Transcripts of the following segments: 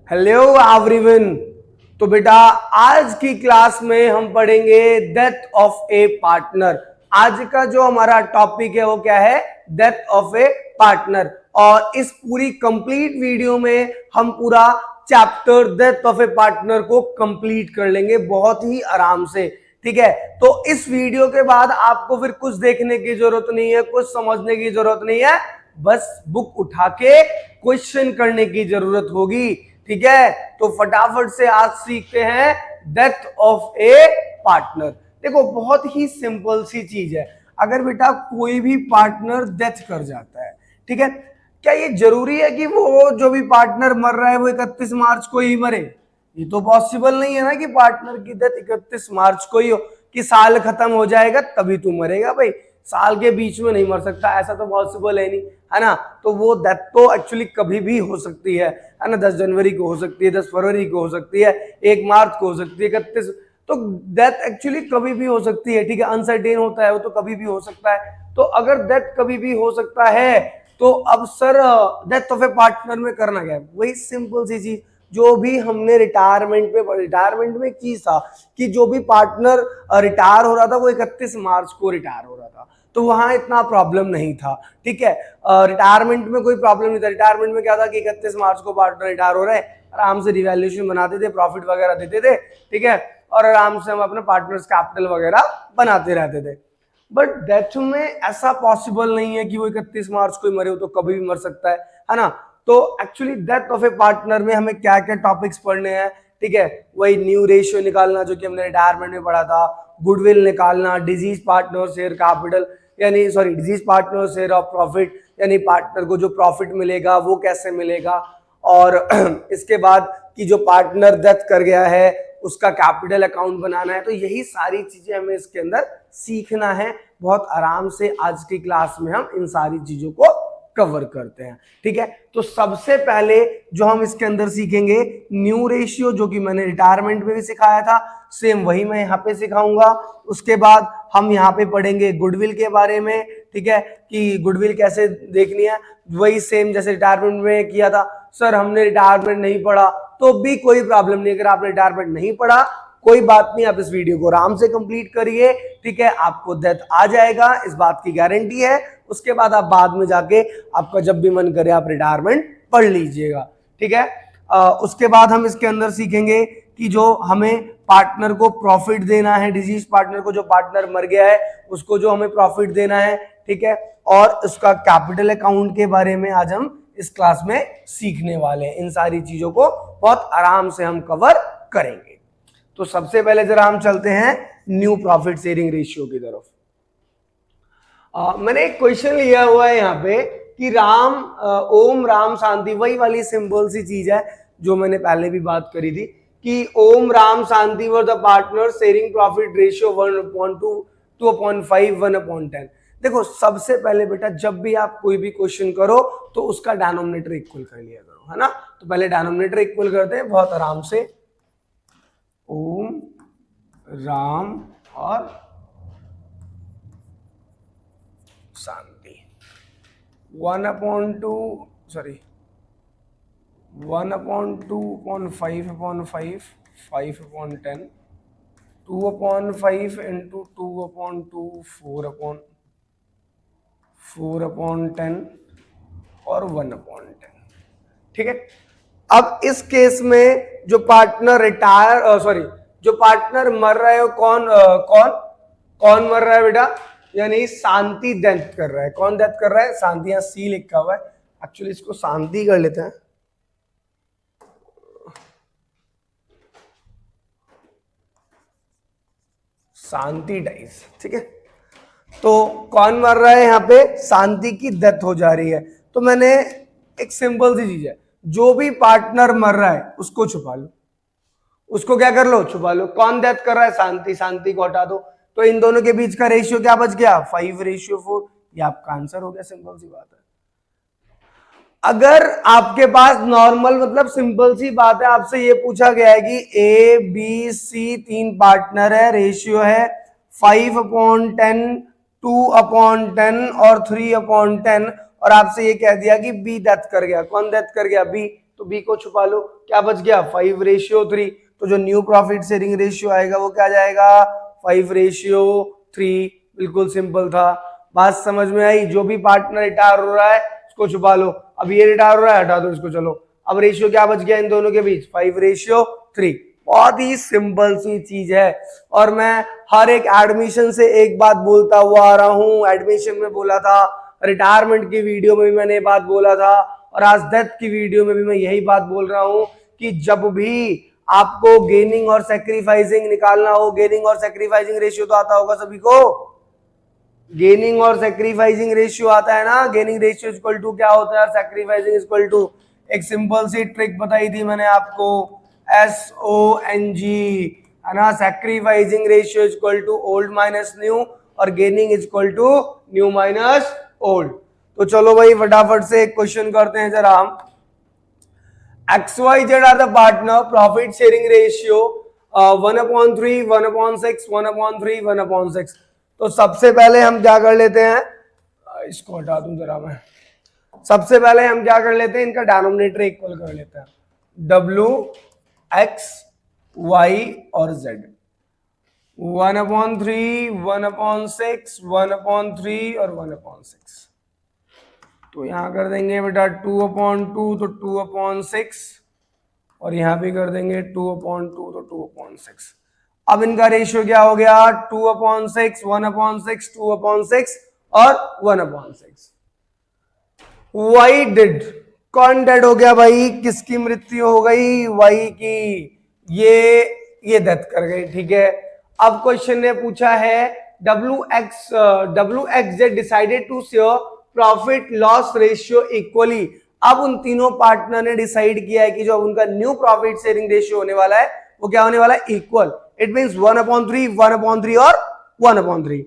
Hello everyone. तो बेटा आज की क्लास में हम पढ़ेंगे डेथ ऑफ ए पार्टनर। आज का जो हमारा टॉपिक है वो क्या है? Death of A partner. और इस पूरी कंप्लीट वीडियो में हम पूरा chapter death of A partner को कंप्लीट कर लेंगे बहुत ही आराम से। ठीक है, तो इस वीडियो के बाद आपको फिर कुछ देखने की जरूरत नहीं है, कुछ समझने की जरूरत नहीं है, बस बुक उठा के क्वेश्चन करने की जरूरत होगी। ठीक है, तो फटाफट से आज सीखते हैं डेथ ऑफ ए पार्टनर। देखो बहुत ही सिंपल सी चीज है। अगर बेटा कोई भी पार्टनर डेथ कर जाता है, ठीक है, क्या ये जरूरी है कि वो जो भी पार्टनर मर रहा है वो 31 मार्च को ही मरे? ये तो पॉसिबल नहीं है ना कि पार्टनर की डेथ 31 मार्च को ही हो, कि साल खत्म हो जाएगा तभी तू मरेगा। भाई साल के बीच में नहीं मर सकता, ऐसा तो पॉसिबल है नहीं, है ना। तो वो डेथ तो एक्चुअली कभी भी हो सकती है ना। 10 जनवरी को हो सकती है, 10 फरवरी को हो सकती है, 1 मार्च को हो सकती है, 31, तो डेथ एक्चुअली कभी भी हो सकती है। ठीक है, अनसर्टेन होता है वो, तो कभी भी हो सकता है। तो अगर डेथ कभी भी हो सकता है तो अब sir death of A partner में करना क्या है? वही सिंपल सी चीज जो भी हमने रिटायरमेंट में की था, कि जो भी पार्टनर रिटायर हो रहा था वो 31 मार्च को रिटायर हो रहा था, तो वहां इतना प्रॉब्लम नहीं था। ठीक है, रिटायरमेंट में कोई प्रॉब्लम नहीं था। रिटायरमेंट में क्या था कि 31 मार्च को पार्टनर रिटायर हो रहे हैं, आराम से रिवैल्यूएशन बनाते थे, प्रॉफिट वगैरह देते थे, ठीक है, और आराम से हम अपने पार्टनर्स कैपिटल वगैरह बनाते रहते थे। बट डेथ में ऐसा पॉसिबल नहीं है कि वो 31 मार्च को ही मरे हो, तो कभी भी मर सकता है ना। तो actually death of A partner में हमें क्या क्या टॉपिक्स पढ़ने हैं? ठीक है, वही न्यू रेशियो निकालना जो कि हमने रिटायरमेंट में पढ़ा था, गुडविल निकालना, डिजीज पार्टनर शेयर कैपिटल यानी sorry disease partner share of profit, यानी पार्टनर को जो प्रॉफिट मिलेगा वो कैसे मिलेगा, और इसके बाद कि जो पार्टनर डेथ कर गया है उसका कैपिटल अकाउंट बनाना है। तो यही सारी चीजें हमें इसके अंदर सीखना है बहुत आराम से। आज की क्लास में हम इन सारी चीजों को कवर करते हैं। ठीक है, तो सबसे पहले जो हम इसके अंदर सीखेंगे न्यू रेशियो, जो कि मैंने रिटायरमेंट में भी सिखाया था, सेम वही मैं यहाँ पे सिखाऊंगा। उसके बाद हम यहाँ पे पढ़ेंगे गुडविल के बारे में, ठीक है, कि गुडविल कैसे देखनी है, वही सेम जैसे रिटायरमेंट में किया था। सर हमने रिटायरमेंट नहीं पढ़ा, तो भी कोई प्रॉब्लम नहीं। अगर आपने रिटायरमेंट नहीं पढ़ा कोई बात नहीं, आप इस वीडियो को आराम से कंप्लीट करिए, ठीक है, आपको डेथ आ जाएगा, इस बात की गारंटी है। उसके बाद आप बाद में जाके आपका जब भी मन करे आप रिटायरमेंट पढ़ लीजिएगा। ठीक है, उसके बाद हम इसके अंदर सीखेंगे कि जो हमें पार्टनर को प्रॉफिट देना है, डिजीज पार्टनर को, जो पार्टनर मर गया है उसको जो हमें प्रॉफिट देना है, ठीक है, और उसका कैपिटल अकाउंट के बारे में आज हम इस क्लास में सीखने वाले हैं। इन सारी चीजों को बहुत आराम से हम कवर करेंगे। तो सबसे पहले जरा हम चलते हैं न्यू प्रॉफिट शेयरिंग रेशियो की तरफ। मैंने एक क्वेश्चन लिया हुआ है यहाँ पे कि ओम राम शांति, वही वाली सिंपल सी चीज है जो मैंने पहले भी बात करी थी कि Om Ram Shanti were the partner sharing profit ratio 1/2, 2/5, 1/10। देखो सबसे पहले बेटा जब भी आप कोई भी क्वेश्चन करो तो उसका डिनोमिनेटर इक्वल कर लिया करो, है ना। तो पहले डिनोमिनेटर इक्वल करते हैं बहुत आराम से, ओम राम और शांति 1/2 सॉरी 1/2/5/5 5/10 2/5 into 2/2 4/10 और 1/10। ठीक है, अब इस केस में जो पार्टनर जो पार्टनर मर रहा है कौन मर रहा है बेटा? यानी शांति डेथ कर रहा है। कौन डेथ कर रहा है? शांति। यहां सी लिखा हुआ है, एक्चुअली इसको शांति कर लेते हैं। शांति डाइज, ठीक है। तो कौन मर रहा है? यहाँ पे शांति की डेथ हो जा रही है। तो मैंने एक सिंपल सी चीज है, जो भी पार्टनर मर रहा है उसको छुपा लो, उसको क्या कर लो? छुपा लो। कौन डेथ कर रहा है? शांति। शांति को हटा दो, तो इन दोनों के बीच का रेशियो क्या बच गया? 5/4। ये आपका आंसर हो गया। सिंपल सी बात है। अगर आपके पास नॉर्मल मतलब सिंपल सी बात है, आपसे ये पूछा गया है कि ए बी सी 3 पार्टनर है, रेशियो है 5/10, 2/10 और 3/10, और आपसे ये कह दिया कि बी डेथ कर गया। कौन डेथ कर गया? बी। तो बी को छुपा लो, क्या बच गया 5:3। तो जो न्यू प्रॉफिट शेयरिंग रेशियो आएगा वो क्या जाएगा 5:3। बिल्कुल सिंपल था, बात समझ में आई। जो भी पार्टनर रिटायर हो रहा है उसको छुपा लो, अब ये रिटायर हो रहा है हटा दो इसको, चलो अब रेशियो क्या बच गया इन दोनों के बीच 5:3। बहुत ही सिंपल सी चीज है। और मैं हर एक एडमिशन से एक बात बोलता हुआ आ रहा हूं, एडमिशन में बोला था, रिटायरमेंट की वीडियो में भी मैंने ये बात बोला था, और आज डेथ की वीडियो में भी मैं यही बात बोल रहा हूं कि जब भी आपको गेनिंग और सैक्रिफाइसिंग निकालना हो, गेनिंग और सैक्रिफाइसिंग रेशियो तो आता होगा सभी को, गेनिंग और सैक्रिफाइसिंग रेशियो आता है ना। गेनिंग रेशियो इक्वल टू क्या होता है, सैक्रिफाइसिंग इक्वल टू, एक सिंपल सी ट्रिक बताई थी मैंने आपको, SONG है ना। Sacrificing ratio equal to old minus new और gaining equal to new minus old. तो चलो भाई फटाफट से एक क्वेश्चन करते हैं जरा हम। XYZ are the partner, profit sharing ratio 1/3, 1/6, 1/3, 1/6। तो सबसे पहले हम क्या कर लेते हैं, इसको हटा दूं जरा मैं। सबसे पहले हम क्या कर लेते हैं, इनका डिनोमिनेटर इक्वल कर लेते हैं, W X Y और Z। 1/3, 1/6, 1/3 और 1/6। तो यहां कर देंगे बेटा 2/2, तो 2/6, और यहां भी कर देंगे 2/2, तो 2/6। अब इनका रेशियो क्या हो गया 2/6, 1/6, 2/6 और 1/6। वाई डिड, कौन डेड हो गया भाई, किसकी मृत्यु हो गई, वाई की, ये डेथ कर गई, ठीक है। अब क्वेश्चन ने पूछा है WXZ decided to share profit loss ratio equally. अब उन तीनों पार्टनर ने डिसाइड किया है कि जो उनका न्यू प्रॉफिट शेयरिंग रेशियो होने वाला है वो क्या होने वाला है, इक्वल। इट मींस 1/3, 1/3 और 1/3।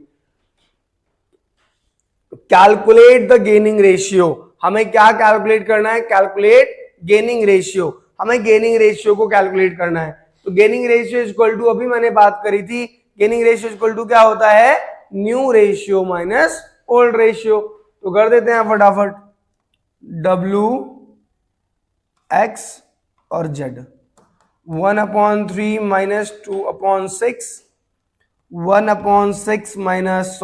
कैलकुलेट द गेनिंग रेशियो, हमें क्या कैलकुलेट करना है, कैलकुलेट गेनिंग रेशियो, हमें गेनिंग रेशियो को कैलकुलेट करना है। तो गेनिंग रेशियो इक्वल टू, अभी मैंने बात करी थी, गेनिंग रेशियो इक्वल टू क्या होता है, new ratio minus old ratio. तो कर देते हैं फटाफट, W X और Z, 1/3 माइनस 2/6, 1/6 माइनस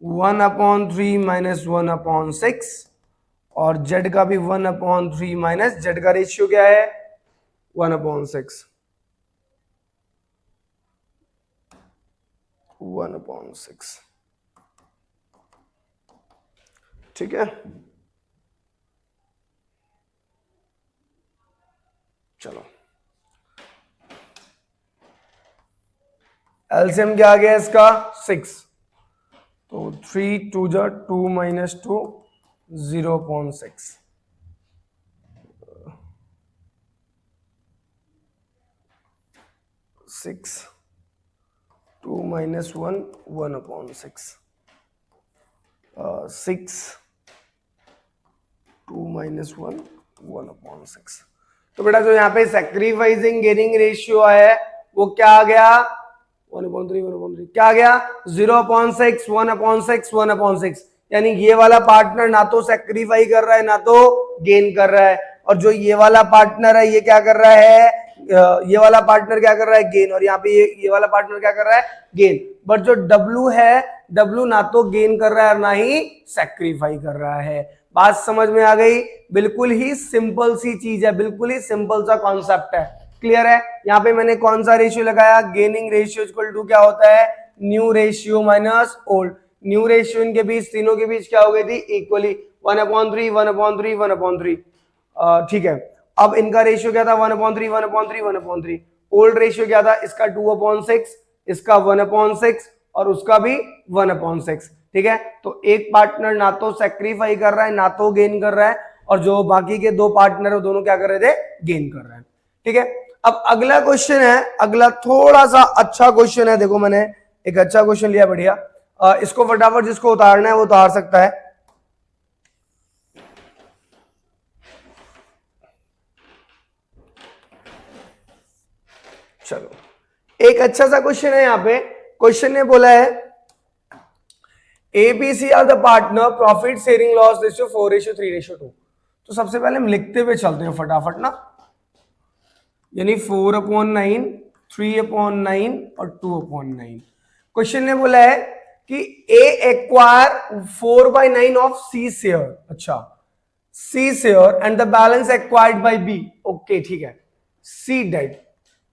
1/3 माइनस 1/6, और Z का भी 1/3 माइनस, Z का रेशियो क्या है 1/6, 1/6, ठीक है। चलो एलसीएम क्या आ गया इसका 6, तो 3 2 जा 2 माइनस 2 0.6, 6 2 माइनस 1 1/6, 6 2 माइनस 1 1/6। तो बेटा जो यहाँ पे सैक्रिफाइसिंग गेनिंग रेशियो है वो क्या आ गया 1/3 क्या आ गया 0.6, 1/6, 1/6। यानी ये वाला पार्टनर ना तो सैक्रिफाई कर रहा है ना तो गेन कर रहा है, और जो ये वाला पार्टनर है ये क्या कर रहा है, ये वाला पार्टनर क्या कर रहा है गेन, और यहाँ पे ये वाला पार्टनर क्या कर रहा है गेन। बट जो W है, W ना तो गेन कर रहा है और ना ही सैक्रिफाई कर रहा है। बात समझ में आ गई, बिल्कुल ही सिंपल सी चीज है, बिल्कुल ही सिंपल सा कॉन्सेप्ट है, क्लियर है। यहाँ पे मैंने कौन सा रेशियो लगाया, गेनिंग रेशियो इक्वल टू क्या होता है, new ratio minus old. New ratio इनके बीच, तीनों के बीच क्या हो गई थी, इक्वली 1/3 1/3 1/3, ठीक है। अब इनका रेशियो क्या था 1/3 1/3 1/3। ओल्ड रेशियो क्या था इसका 2/6, इसका 1/6 और उसका भी 1/6, ठीक है। तो एक पार्टनर ना तो सैक्रिफाई कर रहा है ना तो गेन कर रहा है, और जो बाकी के दो पार्टनर है दोनों क्या कर रहे थे, गेन कर रहे हैं, ठीक है। अब अगला क्वेश्चन है, अगला थोड़ा सा अच्छा क्वेश्चन है, देखो मैंने एक अच्छा क्वेश्चन लिया बढ़िया, इसको फटाफट जिसको उतारना है वो उतार सकता है। चलो एक अच्छा सा क्वेश्चन है, यहाँ पे क्वेश्चन ने बोला है ABC are the partner, profit sharing loss ratio 4:3:2। तो सबसे पहले हम लिखते हुए चलते हैं फटाफट ना, यानी 4/9, 3/9 और 2/9। क्वेश्चन ने बोला है कि A acquire 4/9 of C share, अच्छा C share and the balance acquired by B. Okay ठीक है, सी डेड,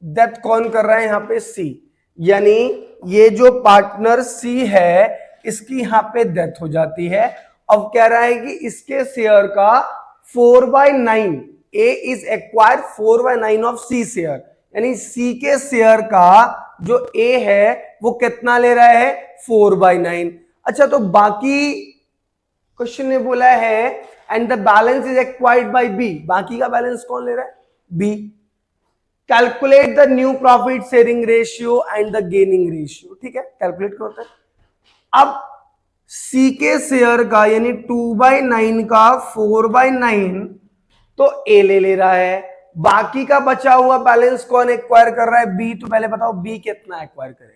डेथ कौन कर रहा है यहाँ पे, सी, यानी ये जो पार्टनर सी है इसकी यहां पे डेथ हो जाती है। अब कह रहा है कि इसके शेयर का 4/9, A is acquired 4/9 of C share, यानी सी के शेयर का जो ए है वो कितना ले रहा है, 4/9। अच्छा तो बाकी क्वेश्चन ने बोला है and the balance is acquired by B, बाकी का बैलेंस कौन ले रहा है, B. Calculate the new profit sharing ratio and the gaining ratio, ठीक है, कैलकुलेट करते हैं। अब सी के शेयर का यानी 2/9 का 4/9 तो ए ले रहा है, बाकी का बचा हुआ बैलेंस कौन एक्वायर कर रहा है, बी। तो पहले बताओ बी कितना एक्वायर करेगा।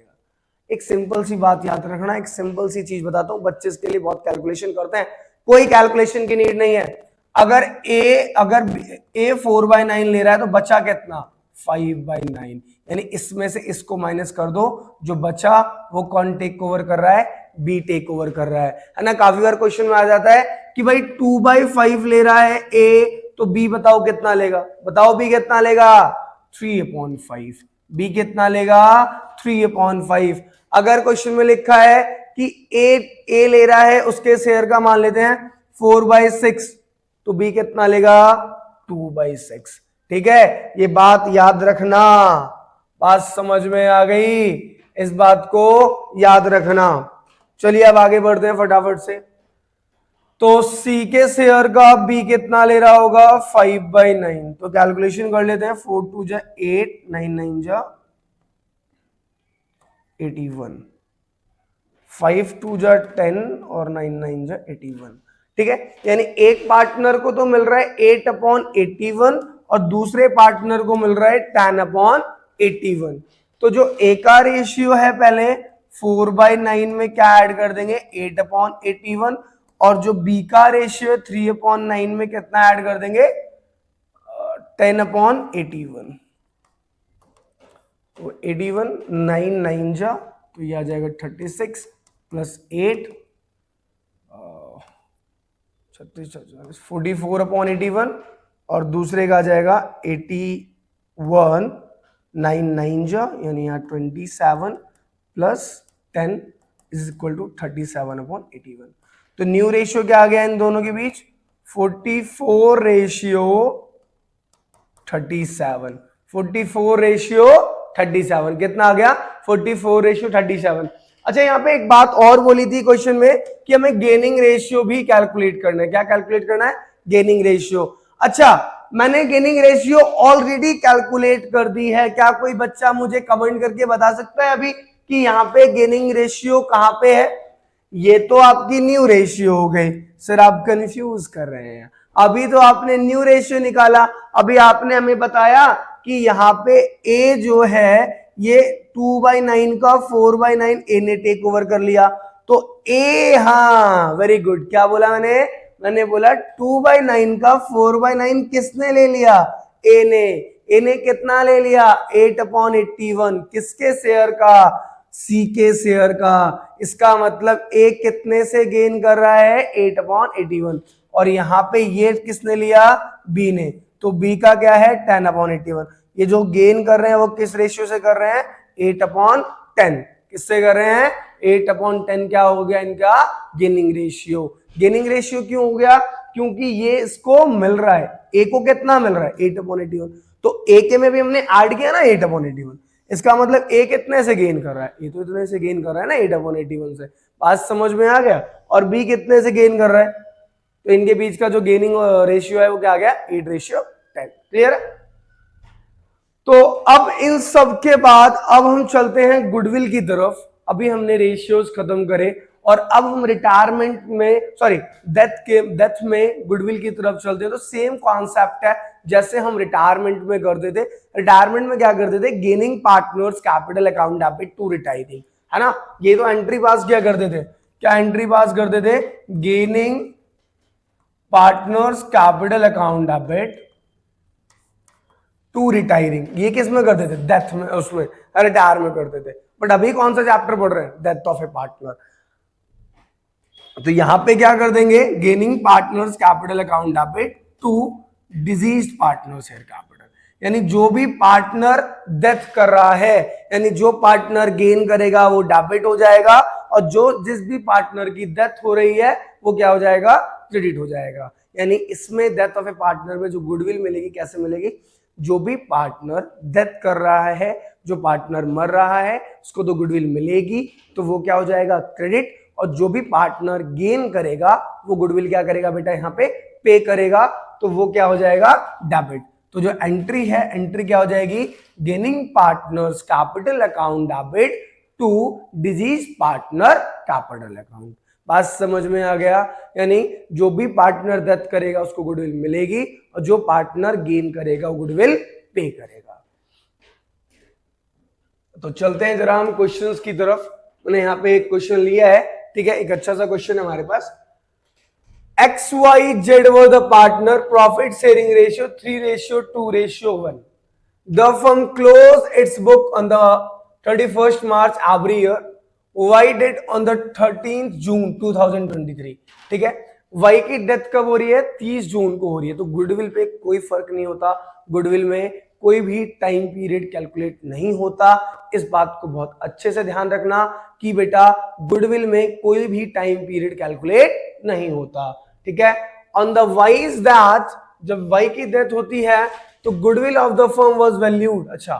एक सिंपल सी बात याद रखना, एक सिंपल सी चीज बताता हूं, बच्चे इसके लिए बहुत कैलकुलेशन करते हैं, कोई कैलकुलेशन की नीड नहीं है। अगर ए 4/9 ले रहा है तो बचा कितना, 5/9, यानी इसमें से इसको माइनस कर दो, जो बचा वो कौन टेक ओवर कर रहा है, बी टेक ओवर कर रहा है ना। काफी बार क्वेश्चन में आ जाता है कि भाई 2/5 ले रहा है ए, तो बी बताओ कितना लेगा, बताओ बी कितना लेगा, 3/5, बी कितना लेगा, 3/5। अगर क्वेश्चन में लिखा है कि ए ले रहा है, उसके शेयर का मान लेते हैं 4/6, तो बी कितना लेगा, 2/6। ठीक है, ये बात याद रखना, बात समझ में आ गई, इस बात को याद रखना। चलिए अब आगे बढ़ते हैं फटाफट से। तो सी के शेयर का बी कितना ले रहा होगा, 5/9, तो कैलकुलेशन कर लेते हैं, 4 2 जा 8, 9 9 जा 81, 5 2 जा 10 और 9 9 जा 81। ठीक है, यानी एक पार्टनर को तो मिल रहा है 8/81 और दूसरे पार्टनर को मिल रहा है 10/81। तो जो ए का रेशियो है पहले 4/9 में क्या ऐड कर देंगे, 8/81, और जो बी का रेशियो है 3/9 में कितना ऐड कर देंगे, 10/81। तो 81 9 9 जा, तो ये आ जाएगा 36 प्लस 8 44/81, और दूसरे का आ जाएगा 81 9 9 जा, यानी यहाँ 27 प्लस 10 इज इक्वल टू 37/81। तो न्यू रेशियो क्या आ गया इन दोनों के बीच, 44 रेशियो 37, 44 रेशियो 37 कितना आ गया, 44 रेशियो 37। अच्छा यहाँ पे एक बात और बोली थी क्वेश्चन में कि हमें गेनिंग रेशियो भी कैलकुलेट करना है। क्या कैलकुलेट करना है, गेनिंग रेशियो। अच्छा मैंने गेनिंग रेशियो ऑलरेडी कैलकुलेट कर दी है, क्या कोई बच्चा मुझे कमेंट करके बता सकता है अभी कि यहाँ पे गेनिंग रेशियो कहां पे है। ये तो आपकी न्यू रेशियो हो गई, सर आप कंफ्यूज कर रहे हैं, अभी तो आपने न्यू रेशियो निकाला, अभी आपने हमें बताया कि यहाँ पे ए जो है ये 2/9 का 4/9 ए ने टेक ओवर कर लिया, तो ए, हाँ वेरी गुड, क्या बोला मैंने बोला 2/9 का 4/9 किसने ले लिया, ए ने कितना ले लिया, 8/81, किसके शेयर का, सी के शेयर का। इसका मतलब ए कितने से गेन कर रहा है, 8/81, और यहां पे ये किसने लिया, बी ने, तो बी का क्या है 10/81। ये जो गेन कर रहे हैं वो किस रेशियो से कर रहे हैं, 8/10, किससे कर रहे हैं, 8/10 क्या हो गया इनका, गेनिंग रेशियो। गेनिंग रेशियो क्यों हो गया, क्योंकि ये इसको मिल रहा है, ए को कितना मिल रहा है 8/81, तो ए के में भी हमने ऐड किया ना 8/81, इसका मतलब ए कितने से गेन कर रहा है, ए तो इतने से गेन कर रहा है ना 8/81 से, बात समझ में आ गया। और बी कितने से गेन कर रहा है, तो इनके बीच का जो गेनिंग रेशियो है वो क्या आ गया, 8/10। क्लियर है। तो अब इन सब के बाद अब हम चलते हैं गुडविल की तरफ। अभी हमने रेशियोज खत्म करे और अब हम रिटायरमेंट में, सॉरी डेथ में गुडविल की तरफ चलते हैं। तो सेम कॉन्सेप्ट है जैसे हम रिटायरमेंट में करते थे। रिटायरमेंट में क्या करते थे, gaining partners capital account debit to retiring, है ना। ये तो एंट्री पास क्या करते थे, क्या एंट्री पास करते थे, gaining partners capital account debit to retiring, ये किस में करते थे, डेथ में, उसमें रिटायर में करते थे, बट अभी कौन सा चैप्टर पढ़ रहे हैं, डेथ ऑफ ए पार्टनर। तो यहां पे क्या कर देंगे, gaining partners capital account debit to deceased partner share capital, यानी जो भी पार्टनर डेथ कर रहा है, यानी जो पार्टनर गेन करेगा वो डेबिट हो जाएगा, और जो जिस भी पार्टनर की डेथ हो रही है वो क्या हो जाएगा, क्रेडिट हो जाएगा। यानी इसमें डेथ ऑफ ए पार्टनर में जो गुडविल मिलेगी, कैसे मिलेगी, जो भी पार्टनर डेथ कर रहा है, जो पार्टनर मर रहा है, उसको तो गुडविल मिलेगी, तो वो क्या हो जाएगा, क्रेडिट, और जो भी पार्टनर गेन करेगा वो गुडविल क्या करेगा बेटा, यहाँ पे करेगा, तो वो क्या हो जाएगा, डेबिट। तो जो एंट्री है, एंट्री क्या हो जाएगी, gaining partners capital account debit to deceased partner capital account. बात समझ में आ गया, यानी जो भी पार्टनर डेथ करेगा उसको गुडविल मिलेगी, और जो पार्टनर गेन करेगा वो गुडविल पे करेगा। तो चलते हैं जरा हम क्वेश्चंस की तरफ। मैंने यहाँ पे एक क्वेश्चन लिया है, ठीक है, एक अच्छा सा क्वेश्चन है हमारे पास। XYZ were the partner, profit sharing ratio 3:2:1. The firm closed its book on the 31st March every year. Y did on the 13th June 2023. ठीक है, Y की डेथ कब हो रही है, 30 जून को हो रही है। तो गुडविल पे कोई फर्क नहीं होता, गुडविल में कोई भी टाइम पीरियड कैलकुलेट नहीं होता। इस बात को बहुत अच्छे से ध्यान रखना कि बेटा गुडविल में कोई भी टाइम पीरियड कैलकुलेट नहीं होता, ठीक है। ऑन द वाइज दैट, जब वाई की डेथ होती है तो goodwill of the firm was valued. अच्छा,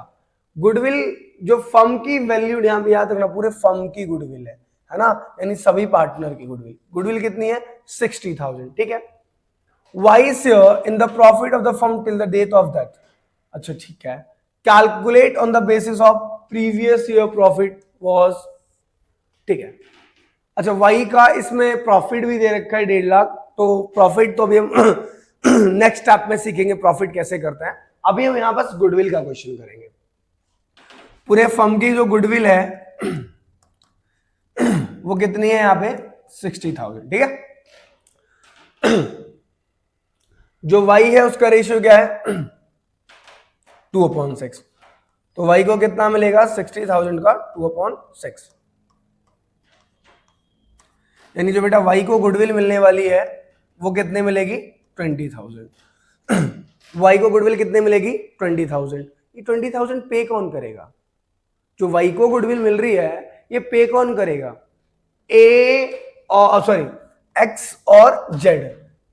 गुडविल जो फर्म की वैल्यूड, यहां पे याद रखना पूरे फर्म की गुडविल है ना, यानी सभी पार्टनर की गुडविल, गुडविल कितनी है, 60,000, ठीक है। Y share in the profit of the firm till the date of death. अच्छा ठीक है, calculate on the basis of previous year profit was, ठीक है। अच्छा, वाई का इसमें प्रॉफिट भी दे रखा है 1.5 लाख, तो प्रॉफिट तो अभी हम नेक्स्ट स्टेप में सीखेंगे प्रॉफिट कैसे करते हैं। अभी हम यहां बस गुडविल का क्वेश्चन करेंगे। पूरे फर्म की जो गुडविल है वो कितनी है, यहां पे 60,000, ठीक है। जो वाई है उसका रेशियो क्या है, 2/6, तो वाई को कितना मिलेगा, 60,000 का 2/6, यानी जो बेटा वाई को गुडविल मिलने वाली है वो कितने मिलेगी, 20,000। वाई को गुडविल कितने मिलेगी, 20,000। ये 20,000 पे कौन करेगा, जो वाई को गुडविल मिल रही है ये पे कौन करेगा, ए और सॉरी एक्स और जेड,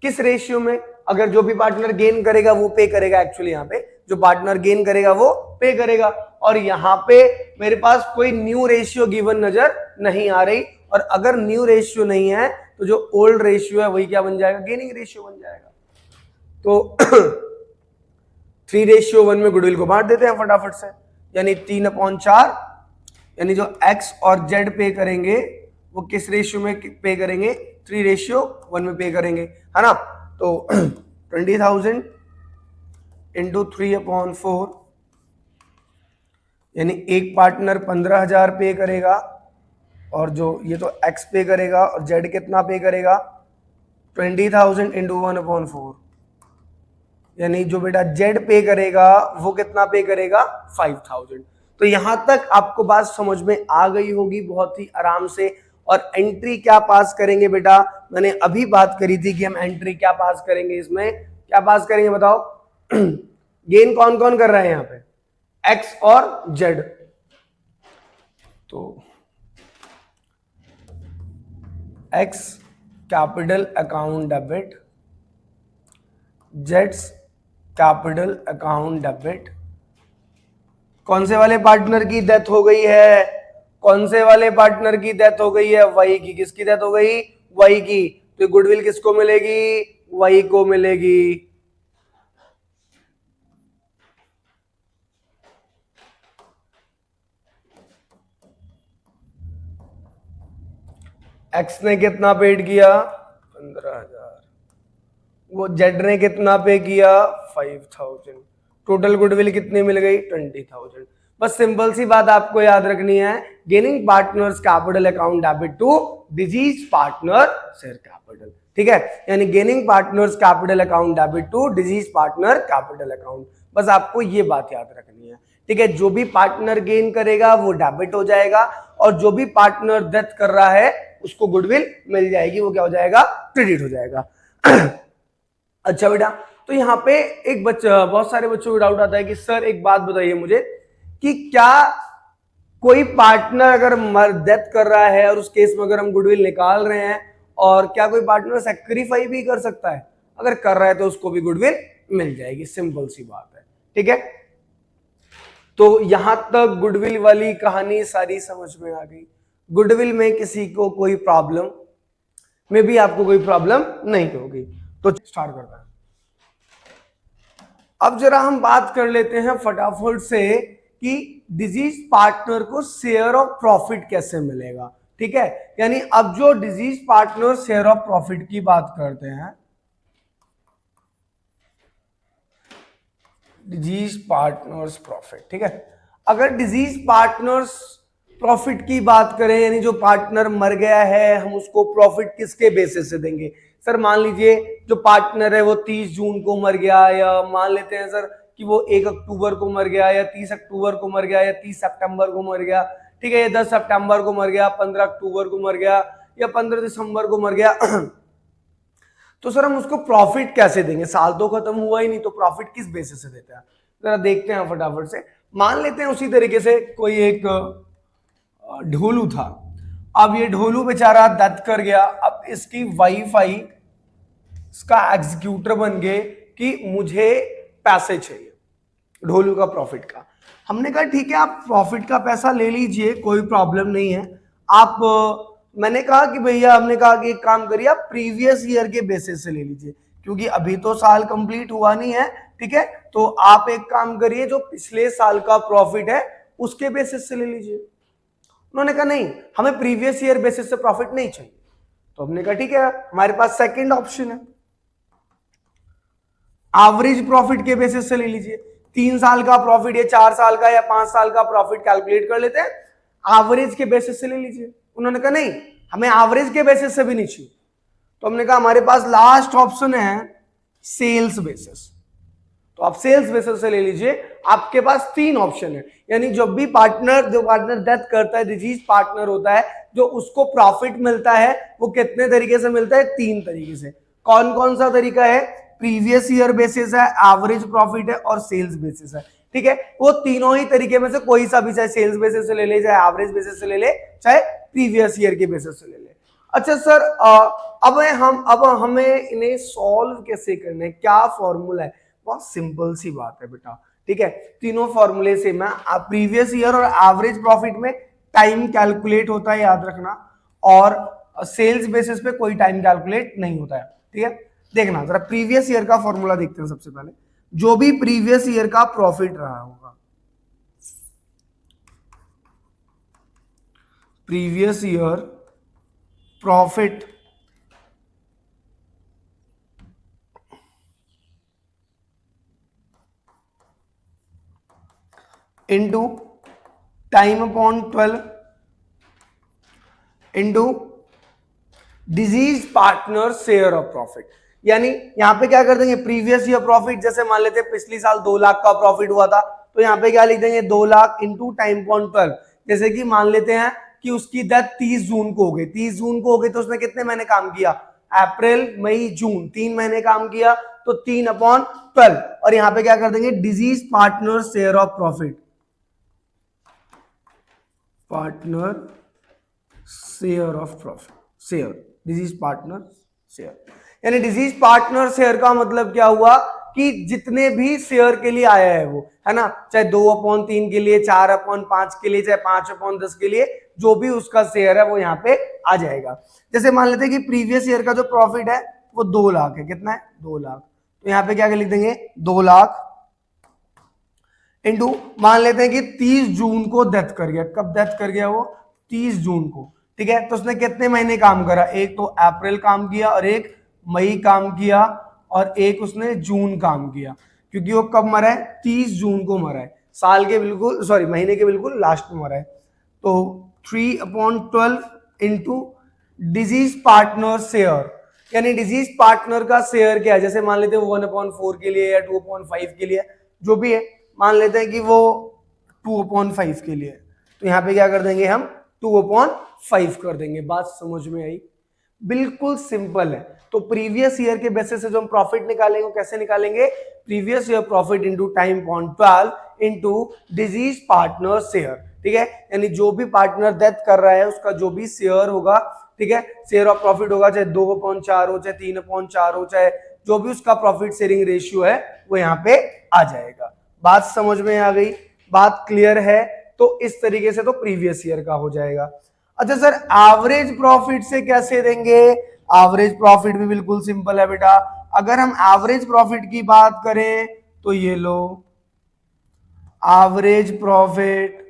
किस रेशियो में, अगर जो भी पार्टनर गेन करेगा वो पे करेगा, एक्चुअली यहाँ पे जो पार्टनर गेन करेगा वो पे करेगा, और यहाँ पे मेरे पास कोई न्यू रेशियो गिवन नजर नहीं आ रही, और अगर न्यू रेशियो नहीं है तो जो ओल्ड रेशियो है वही क्या बन जाएगा, गेनिंग रेशियो बन जाएगा। तो 3:1 में गुडविल को बांट देते हैं फटाफट से, यानी 3/4, यानी जो एक्स और जेड पे करेंगे वो किस रेशियो में पे करेंगे, 3:1 में पे करेंगे, है ना। तो 20,000 इंटू 3/4, यानी एक पार्टनर 15,000 पे करेगा, और जो ये तो एक्स पे करेगा, और जेड कितना पे करेगा, 20,000 इंटू 1/4, यानी जो बेटा जेड पे करेगा वो कितना पे करेगा, 5,000। तो यहां तक आपको बात समझ में आ गई होगी बहुत ही आराम से। और एंट्री क्या पास करेंगे बेटा, मैंने अभी बात करी थी कि हम एंट्री क्या पास करेंगे, इसमें क्या पास करेंगे बताओ। गेन कौन कौन कर रहे हैं यहाँ पे, एक्स और जेड, तो x capital account debit, Jades capital account debit. कौन से वाले पार्टनर की डेथ हो गई है, कौन से वाले पार्टनर की डेथ हो गई है, वाई की। किसकी डेथ हो गई, वाई की, तो गुडविल किसको मिलेगी, वाई को मिलेगी। एक्स ने कितना पेड किया, 15,000, वो जेड ने कितना पे किया, 5,000, टोटल गुडविल कितनी मिल गई, 20,000। बस सिंपल सी बात आपको याद रखनी है, gaining partners capital account debit to deceased partner share capital, ठीक है, यानी gaining partners capital account debit to deceased partner capital account. बस आपको ये बात याद रखनी है, ठीक है। जो भी पार्टनर गेन करेगा वो डेबिट हो जाएगा, और जो भी पार्टनर डेथ कर रहा है उसको गुडविल मिल जाएगी, वो क्या हो जाएगा, क्रेडिट हो जाएगा। अच्छा बेटा, तो यहाँ पे एक बच्चा, बहुत सारे बच्चों को डाउट आता है कि सर एक बात बताइए मुझे कि क्या कोई पार्टनर अगर डेथ कर रहा है और उस केस में अगर हम गुडविल निकाल रहे हैं, और क्या कोई पार्टनर सैक्रिफाई भी कर सकता है? अगर कर रहा है तो उसको भी गुडविल मिल जाएगी, सिंपल सी बात है, ठीक है। तो यहां तक गुडविल वाली कहानी सारी समझ में आ गई। गुडविल में किसी को कोई प्रॉब्लम, में भी आपको कोई प्रॉब्लम नहीं होगी। तो स्टार्ट करता है। अब जरा हम बात कर लेते हैं फटाफट से कि डिजीज पार्टनर को शेयर ऑफ प्रॉफिट कैसे मिलेगा, ठीक है। यानी अब जो disease partner share of profit की बात करते हैं, डिजीज पार्टनर्स प्रॉफिट, ठीक है। अगर डिजीज पार्टनर्स प्रॉफिट की बात करें, यानी जो पार्टनर मर गया है हम उसको प्रॉफिट किसके बेसिस से देंगे? सर मान लीजिए जो पार्टनर है वो 30 जून को मर गया, या मान लेते हैं सर कि वो 1 अक्टूबर को मर गया, या 30 अक्टूबर को मर गया, या 30 सितंबर को मर गया, ठीक है, या 10 सितंबर को मर गया, 15 अक्टूबर को मर गया, या 15 दिसंबर को मर गया। तो सर हम उसको प्रॉफिट कैसे देंगे? साल तो खत्म हुआ ही नहीं, तो प्रॉफिट किस बेसिस से देते हैं? जरा देखते हैं फटाफट से। मान लेते हैं उसी तरीके से कोई एक ढोलू था, अब ये ढोलू बेचारा डेथ कर गया, अब इसकी वाइफ आई, इसका एग्जीक्यूटर बन गए कि मुझे पैसे चाहिए ढोलू का प्रॉफिट का। हमने कहा ठीक है आप प्रॉफिट का पैसा ले लीजिए, कोई प्रॉब्लम नहीं है। आप मैंने कहा कि भैया, हमने कहा कि एक काम करिए आप प्रीवियस ईयर के बेसिस से ले लीजिए, क्योंकि अभी तो साल कंप्लीट हुआ नहीं है, ठीक है। तो आप एक काम करिए जो पिछले साल का प्रॉफिट है उसके बेसिस से ले लीजिए। उन्होंने कहा नहीं, हमें प्रीवियस ईयर बेसिस से प्रॉफिट नहीं चाहिए। तो हमने कहा ठीक है, हमारे पास सेकंड ऑप्शन है, एवरेज प्रॉफिट के बेसिस से ले लीजिए। 3 साल का प्रॉफिट या 4 साल का या 5 साल का प्रॉफिट कैलकुलेट कर लेते हैं, एवरेज के बेसिस से ले लीजिए। उन्होंने कहा नहीं, हमें एवरेज के बेसिस से भी नहीं चाहिए। तो हमने कहा हमारे पास लास्ट ऑप्शन है सेल्स बेसिस, तो आप सेल्स बेसिस से ले लीजिए। आपके पास 3 ऑप्शन है, यानी जब भी पार्टनर, जो पार्टनर डेथ करता है, डिजीज पार्टनर होता है, जो उसको प्रॉफिट मिलता है वो कितने तरीके से मिलता है? 3 तरीके से। कौन कौन सा तरीका है? प्रीवियस ईयर बेसिस है, एवरेज प्रॉफिट है, और सेल्स बेसिस है, ठीक है। वो तीनों ही तरीके में से कोई सा भी, चाहे सेल्स बेसिस से ले ले, चाहे एवरेज बेसिस से ले ले, चाहे प्रीवियस ईयर के बेसिस से ले ले। अच्छा सर, अब हमें इन्हें सॉल्व कैसे करना है, क्या फॉर्मूला है? बहुत सिंपल सी बात है बेटा, ठीक है। तीनों फॉर्मूले से मैं प्रीवियस ईयर और एवरेज प्रॉफिट में टाइम कैलकुलेट होता है, याद रखना, और सेल्स बेसिस पे कोई टाइम कैलकुलेट नहीं होता है, ठीक है। देखना जरा, प्रीवियस ईयर का फॉर्मूला देखते हैं सबसे पहले। जो भी प्रीवियस ईयर का प्रॉफिट रहा होगा, previous year profit into time upon 12 into disease partner share of profit. यानी यहां पे क्या कर देंगे, प्रीवियस ईयर प्रॉफिट, जैसे मान लेते हैं पिछली साल 2 लाख का प्रॉफिट हुआ था, तो यहां पे क्या लिख देंगे, 2 लाख इंटू टाइम अपॉन 12। जैसे कि मान लेते हैं कि उसकी डेथ 30 जून को हो गई, 30 जून को हो गई, तो उसने कितने महीने काम किया? अप्रैल मई जून, 3 महीने काम किया, तो 3 अपॉन 12। और यहां पे क्या कर देंगे, disease partner share of profit, partner share of profit, share, disease partner share. यानी डिजीज पार्टनर शेयर का मतलब क्या हुआ कि जितने भी शेयर के लिए आया है वो, है ना, चाहे 2/3 के लिए, 4/5 के लिए, चाहे 5/10 के लिए, जो भी उसका शेयर है वो यहाँ पे आ जाएगा। जैसे मान लेते हैं कि प्रीवियस ईयर का जो प्रॉफिट है वो 2 लाख है, कितना है? 2 लाख। तो यहाँ पे क्या लिख देंगे, 2 लाख इंटू, मान लेते हैं कि 30 जून को डेथ कर गया। कब डेथ कर गया वो? 30 जून को, ठीक है। तो उसने कितने महीने काम करा? एक तो अप्रैल काम किया, और एक मई काम किया, और एक उसने जून काम किया, क्योंकि वो कब मरा है? 30 जून को मरा है, साल के बिल्कुल, सॉरी, महीने के बिल्कुल लास्ट में मरा है। तो 3/12 इंटू डिजीज पार्टनर शेयर, यानी डिजीज पार्टनर का शेयर क्या है, जैसे मान लेते हैं वो 1/4 के लिए या 2/5 के लिए, जो भी है, मान लेते हैं कि वो 2/5 के लिए, तो यहाँ पे क्या कर देंगे हम 2/5 कर देंगे। बात समझ में आई? बिल्कुल सिंपल है। तो प्रीवियस ईयर के बेसिस से जो हम प्रॉफिट निकालेंगे वो कैसे निकालेंगे, previous year profit into time point 12 into disease partner share, ठीक है। यानी जो भी पार्टनर डेथ कर रहा है उसका जो भी शेयर होगा, ठीक है, शेयर ऑफ प्रॉफिट होगा, चाहे 2/4 हो, चाहे 3/4 हो, चाहे जो भी उसका प्रॉफिट शेयरिंग रेशियो है वो यहाँ पे आ जाएगा। बात समझ में आ गई? बात क्लियर है? तो इस तरीके से तो प्रीवियस ईयर का हो जाएगा। अच्छा सर, एवरेज प्रॉफिट से कैसे देंगे? एवरेज प्रॉफिट भी बिल्कुल सिंपल है बेटा। अगर हम एवरेज प्रॉफिट की बात करें तो ये लो, एवरेज प्रॉफिट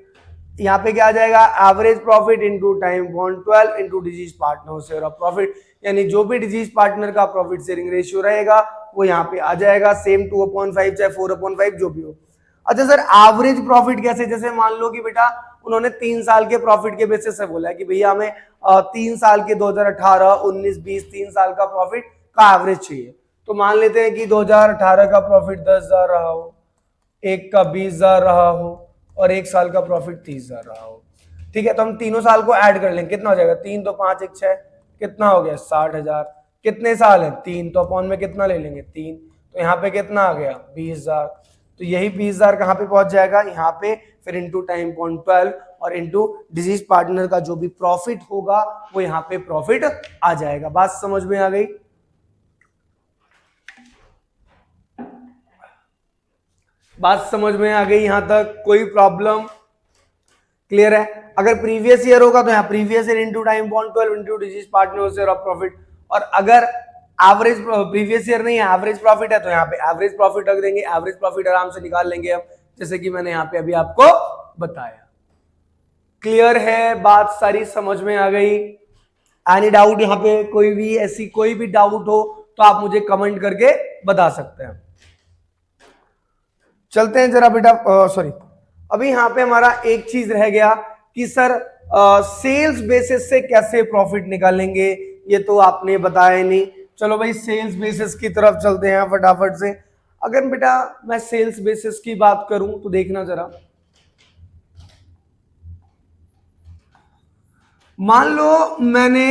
यहाँ पे क्या आ जाएगा, average profit into time point 12 into disease partner share of profit, यानी जो भी डिजीज पार्टनर का प्रॉफिट शेयरिंग रेशियो रहेगा वो यहाँ पे आ जाएगा, सेम 2/5 चाहे 4/5 जो भी हो। अच्छा सर, एवरेज प्रॉफिट कैसे? जैसे मान लो कि बेटा उन्होंने 3 साल के प्रॉफिट के बेसिस से बोला है कि भैया हमें 3 साल के 2018, 19, 20 3 साल का प्रॉफिट का एवरेज चाहिए। तो मान लेते हैं कि 2018 का प्रॉफिट 10,000 रहा हो, एक का 20,000 रहा हो और एक साल का प्रॉफिट 30,000 रहा हो, ठीक है। तो हम तीनों साल को ऐड कर लेंगे, कितना हो जाएगा, 3 तो 5 1 6, कितना हो गया 60,000। कितने साल है? 3, तो अपॉन में कितना ले लेंगे 3, तो यहाँ पे कितना आ गया 20,000। तो यही 20,000 कहाँ पे पहुंच जाएगा, यहाँ पे, फिर इंटू टाइम पॉइंट 12 और इंटू डिजीज पार्टनर का जो भी प्रॉफिट होगा वो यहाँ पे प्रॉफिट आ जाएगा। बात समझ में आ गई? बात समझ में आ गई यहां तक? कोई प्रॉब्लम? क्लियर है? अगर प्रीवियस ईयर होगा तो यहाँ previous year into time point 12 into disease partner share of profit, और अगर एवरेज प्रीवियस ईयर नहीं है एवरेज प्रॉफिट है तो यहाँ पे एवरेज प्रॉफिट रख देंगे। एवरेज प्रॉफिट आराम से निकाल लेंगे हम, जैसे कि मैंने यहाँ पे अभी आपको बताया। क्लियर है? बात सारी समझ में आ गई? एनी डाउट यहाँ पे? कोई भी ऐसी कोई भी डाउट हो तो आप मुझे कमेंट करके बता सकते हैं। चलते हैं जरा बेटा, सॉरी, अभी यहाँ पे हमारा एक चीज रह गया कि सर सेल्स बेसिस से कैसे प्रॉफिट निकालेंगे, ये तो आपने बताया नहीं। चलो भाई सेल्स बेसिस की तरफ चलते हैं फटाफट से। अगर बेटा मैं सेल्स बेसिस की बात करूं तो देखना जरा, मान लो मैंने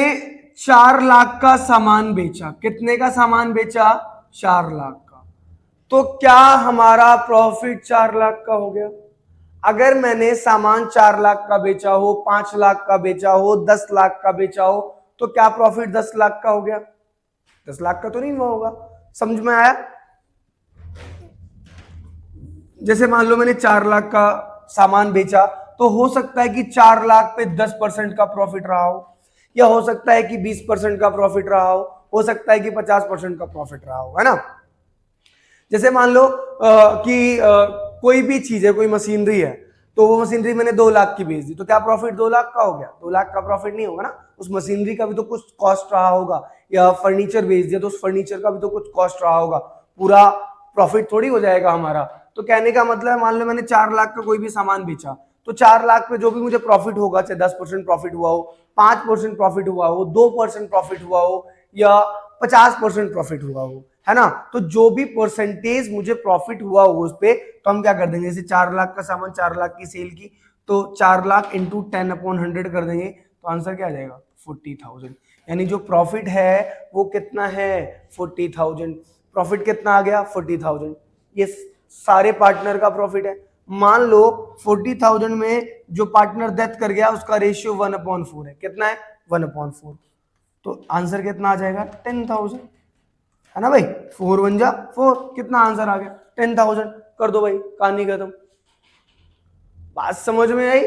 4 लाख का सामान बेचा। कितने का सामान बेचा? 4 लाख का। तो क्या हमारा प्रॉफिट 4 लाख का हो गया? अगर मैंने सामान 4 लाख का बेचा हो, 5 लाख का बेचा हो, 10 लाख का बेचा हो, तो क्या प्रॉफिट 10 लाख का हो गया? 10 लाख का तो नहीं हुआ होगा। समझ में आया? जैसे मान लो मैंने 4 लाख का सामान बेचा, तो हो सकता है कि 4 लाख पे 10% का प्रॉफिट रहा हो, या हो सकता है कि 20% का प्रॉफिट रहा हो सकता है कि 50% का प्रॉफिट रहा हो, है ना। जैसे मान लो कि कोई भी चीज है, कोई मशीनरी है, तो वो मशीनरी मैंने 2 लाख की बेच दी, तो क्या प्रॉफिट 2 लाख का हो गया? 2 लाख का प्रॉफिट नहीं होगा ना, उस मशीनरी का भी तो कुछ कॉस्ट रहा होगा। या फर्नीचर बेच दिया तो उस फर्नीचर का भी तो कुछ कॉस्ट रहा होगा, पूरा प्रॉफिट थोड़ी हो जाएगा हमारा। तो कहने का मतलब है, मान लो मैंने 4 लाख का कोई भी सामान बेचा, तो 4 लाख पे जो भी मुझे प्रॉफिट होगा, चाहे 10% प्रॉफिट हुआ हो, 5% प्रॉफिट हुआ हो, 2% प्रॉफिट हुआ हो, या 50% प्रॉफिट हुआ हो, है ना, तो जो भी परसेंटेज मुझे प्रॉफिट हुआ हो उस पे, तो हम क्या कर देंगे, जैसे 4 लाख का सामान, 4 लाख की सेल की, तो 4 लाख इंटू 10/100 कर देंगे, तो आंसर क्या आ जाएगा 40,000। यानी जो प्रॉफिट है वो कितना है 40,000। प्रॉफिट कितना आ गया 40,000। ये सारे पार्टनर का प्रॉफिट है। मान लो 40,000 में जो पार्टनर डेथ कर गया उसका रेशियो 1/4 है। कितना है 1/4, तो आंसर कितना आ जाएगा 10,000, है ना भाई। 4 1 जा 4, कितना आंसर आ गया 10,000। कर दो भाई, कहानी खत्म। बात समझ में आई?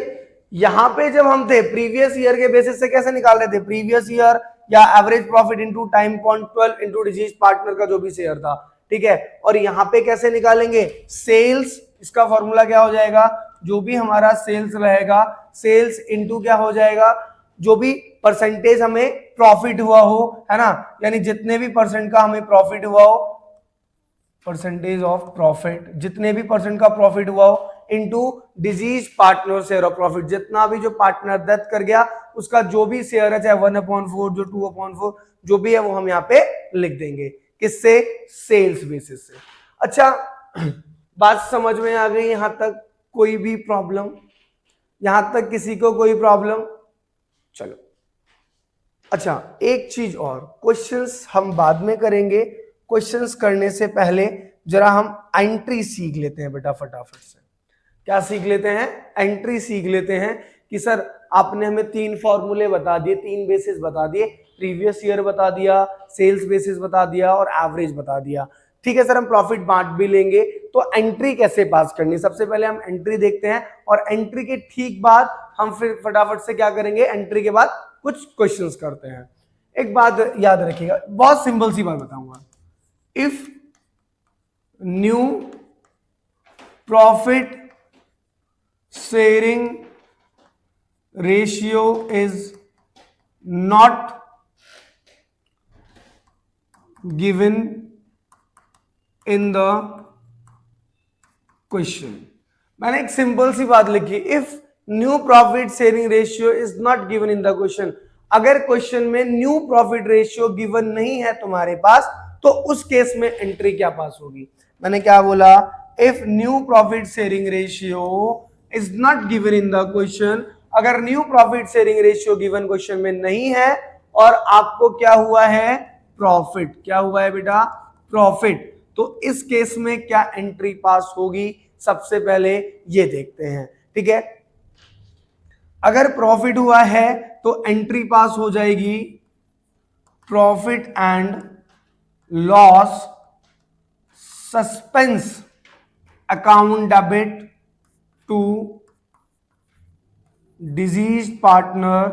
यहां पे जब हम थे प्रीवियस ईयर के बेसिस से कैसे निकाल रहे थे, प्रीवियस ईयर या average profit into time point 12 into disease partner का जो भी शेयर था, ठीक है। और यहां पे कैसे निकालेंगे, सेल्स, इसका फॉर्मूला क्या हो जाएगा, जो भी हमारा सेल्स रहेगा, सेल्स इंटू क्या हो जाएगा, जो भी परसेंटेज हमें प्रॉफिट हुआ हो, है ना, यानी जितने भी परसेंट का हमें प्रॉफिट हुआ हो, परसेंटेज ऑफ प्रॉफिट, जितने भी परसेंट का प्रॉफिट हुआ हो into disease partner share of profit. जितना भी जो पार्टनर डेथ कर गया उसका जो भी शेयर है, चाहे 1/4 जो 2/4 जो भी है, वो हम यहाँ पे लिख देंगे। किससे? सेल्स बेसिस से। अच्छा, बात समझ में आ गई यहां तक? कोई भी प्रॉब्लम यहां तक? किसी को कोई प्रॉब्लम? चलो, अच्छा एक चीज और, क्वेश्चंस हम बाद में करेंगे। क्वेश्चंस करने से पहले जरा हम एंट्री सीख लेते हैं बेटा फटाफट से। क्या सीख लेते हैं? एंट्री सीख लेते हैं कि सर आपने हमें 3 फॉर्मूले बता दिए, 3 बेसिस बता दिए, प्रीवियस ईयर बता दिया, सेल्स बेसिस बता दिया और एवरेज बता दिया। ठीक है सर, हम प्रॉफिट बांट भी लेंगे, तो एंट्री कैसे पास करनी? सबसे पहले हम एंट्री देखते हैं और एंट्री के ठीक बाद हम फिर फटाफट से क्या करेंगे, एंट्री के बाद कुछ क्वेश्चंस करते हैं। एक बात याद रखिएगा, बहुत सिंपल सी बात बताऊंगा। If new profit sharing ratio is not given in the question. मैंने एक सिंपल सी बात लिखी, if new profit sharing ratio is not given in the question. अगर क्वेश्चन में न्यू प्रॉफिट रेशियो गिवन नहीं है तुम्हारे पास, तो उस केस में एंट्री क्या पास होगी? मैंने क्या बोला? If new profit sharing ratio is not given in the question, अगर new profit sharing ratio given question में नहीं है और आपको क्या हुआ है? प्रॉफिट। क्या हुआ है बेटा? प्रॉफिट। तो इस केस में क्या एंट्री पास होगी? सबसे पहले ये देखते हैं। ठीक है, अगर प्रॉफिट हुआ है तो एंट्री पास हो जाएगी profit and loss suspense account debit to deceased partner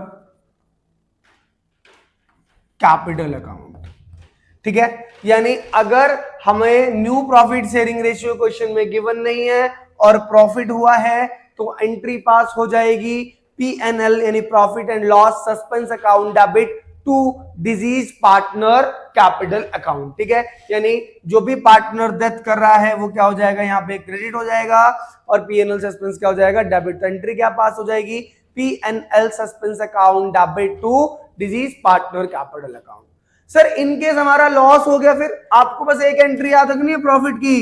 capital account. ठीक है, यानी अगर हमें new profit sharing ratio question में गिवन नहीं है और प्रॉफिट हुआ है, तो एंट्री पास हो जाएगी P&L यानी profit and loss suspense account debit to deceased partner capital account. ठीक है, यानी जो भी पार्टनर डेथ कर रहा है वो क्या हो जाएगा? यहाँ पे क्रेडिट हो जाएगा और P&L सस्पेंस क्या हो जाएगा? डेबिट। तो एंट्री क्या पास हो जाएगी? P&L suspense account debit to deceased partner capital account. Sir in case हमारा लॉस हो गया, फिर आपको बस एक एंट्री याद रखनी है प्रॉफिट की,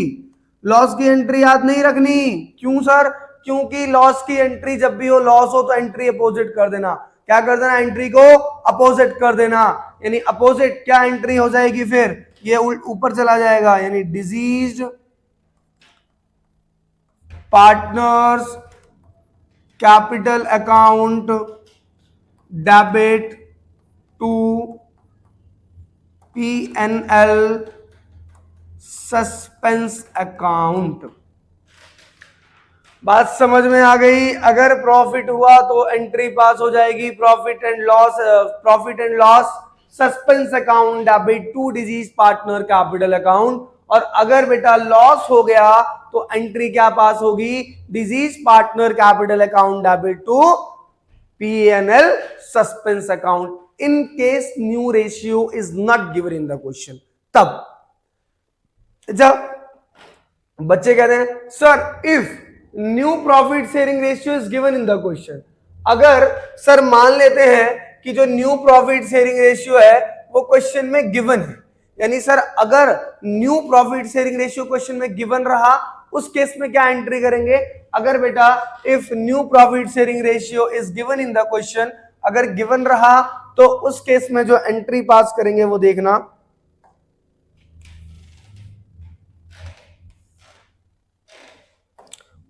लॉस की एंट्री याद नहीं रखनी। क्यों सर? क्योंकि लॉस की एंट्री जब भी हो, लॉस हो, तो एंट्री अपोजिट कर देना। क्या कर देना? एंट्री को अपोजिट कर देना। यानी अपोजिट क्या एंट्री हो जाएगी? फिर ये ऊपर चला जाएगा, यानी deceased partners capital account debit to P&L suspense account. बात समझ में आ गई? अगर प्रॉफिट हुआ तो एंट्री पास हो जाएगी profit and loss suspense account debit to deceased partner capital account. और अगर बेटा लॉस हो गया तो एंट्री क्या पास होगी? Deceased partner capital account debit to P&L suspense account in case new ratio is not given in the question. तब जब बच्चे कहते हैं sir if new profit sharing ratio is given in the question, अगर sir मान लेते हैं कि जो न्यू प्रॉफिट शेयरिंग रेशियो है वो क्वेश्चन में गिवन है, यानी सर अगर new profit sharing ratio question में गिवन रहा, उस केस में क्या एंट्री करेंगे? अगर बेटा if new profit sharing ratio is given in the question, अगर गिवन रहा तो उस केस में जो एंट्री पास करेंगे वो देखना,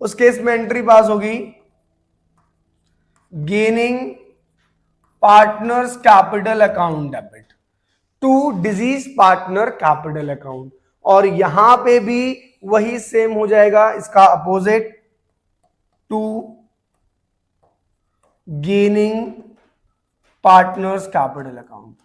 उस केस में एंट्री पास होगी gaining partners capital account debit to deceased partner capital account. और यहां पे भी वही सेम हो जाएगा, इसका opposite, to gaining partners capital account.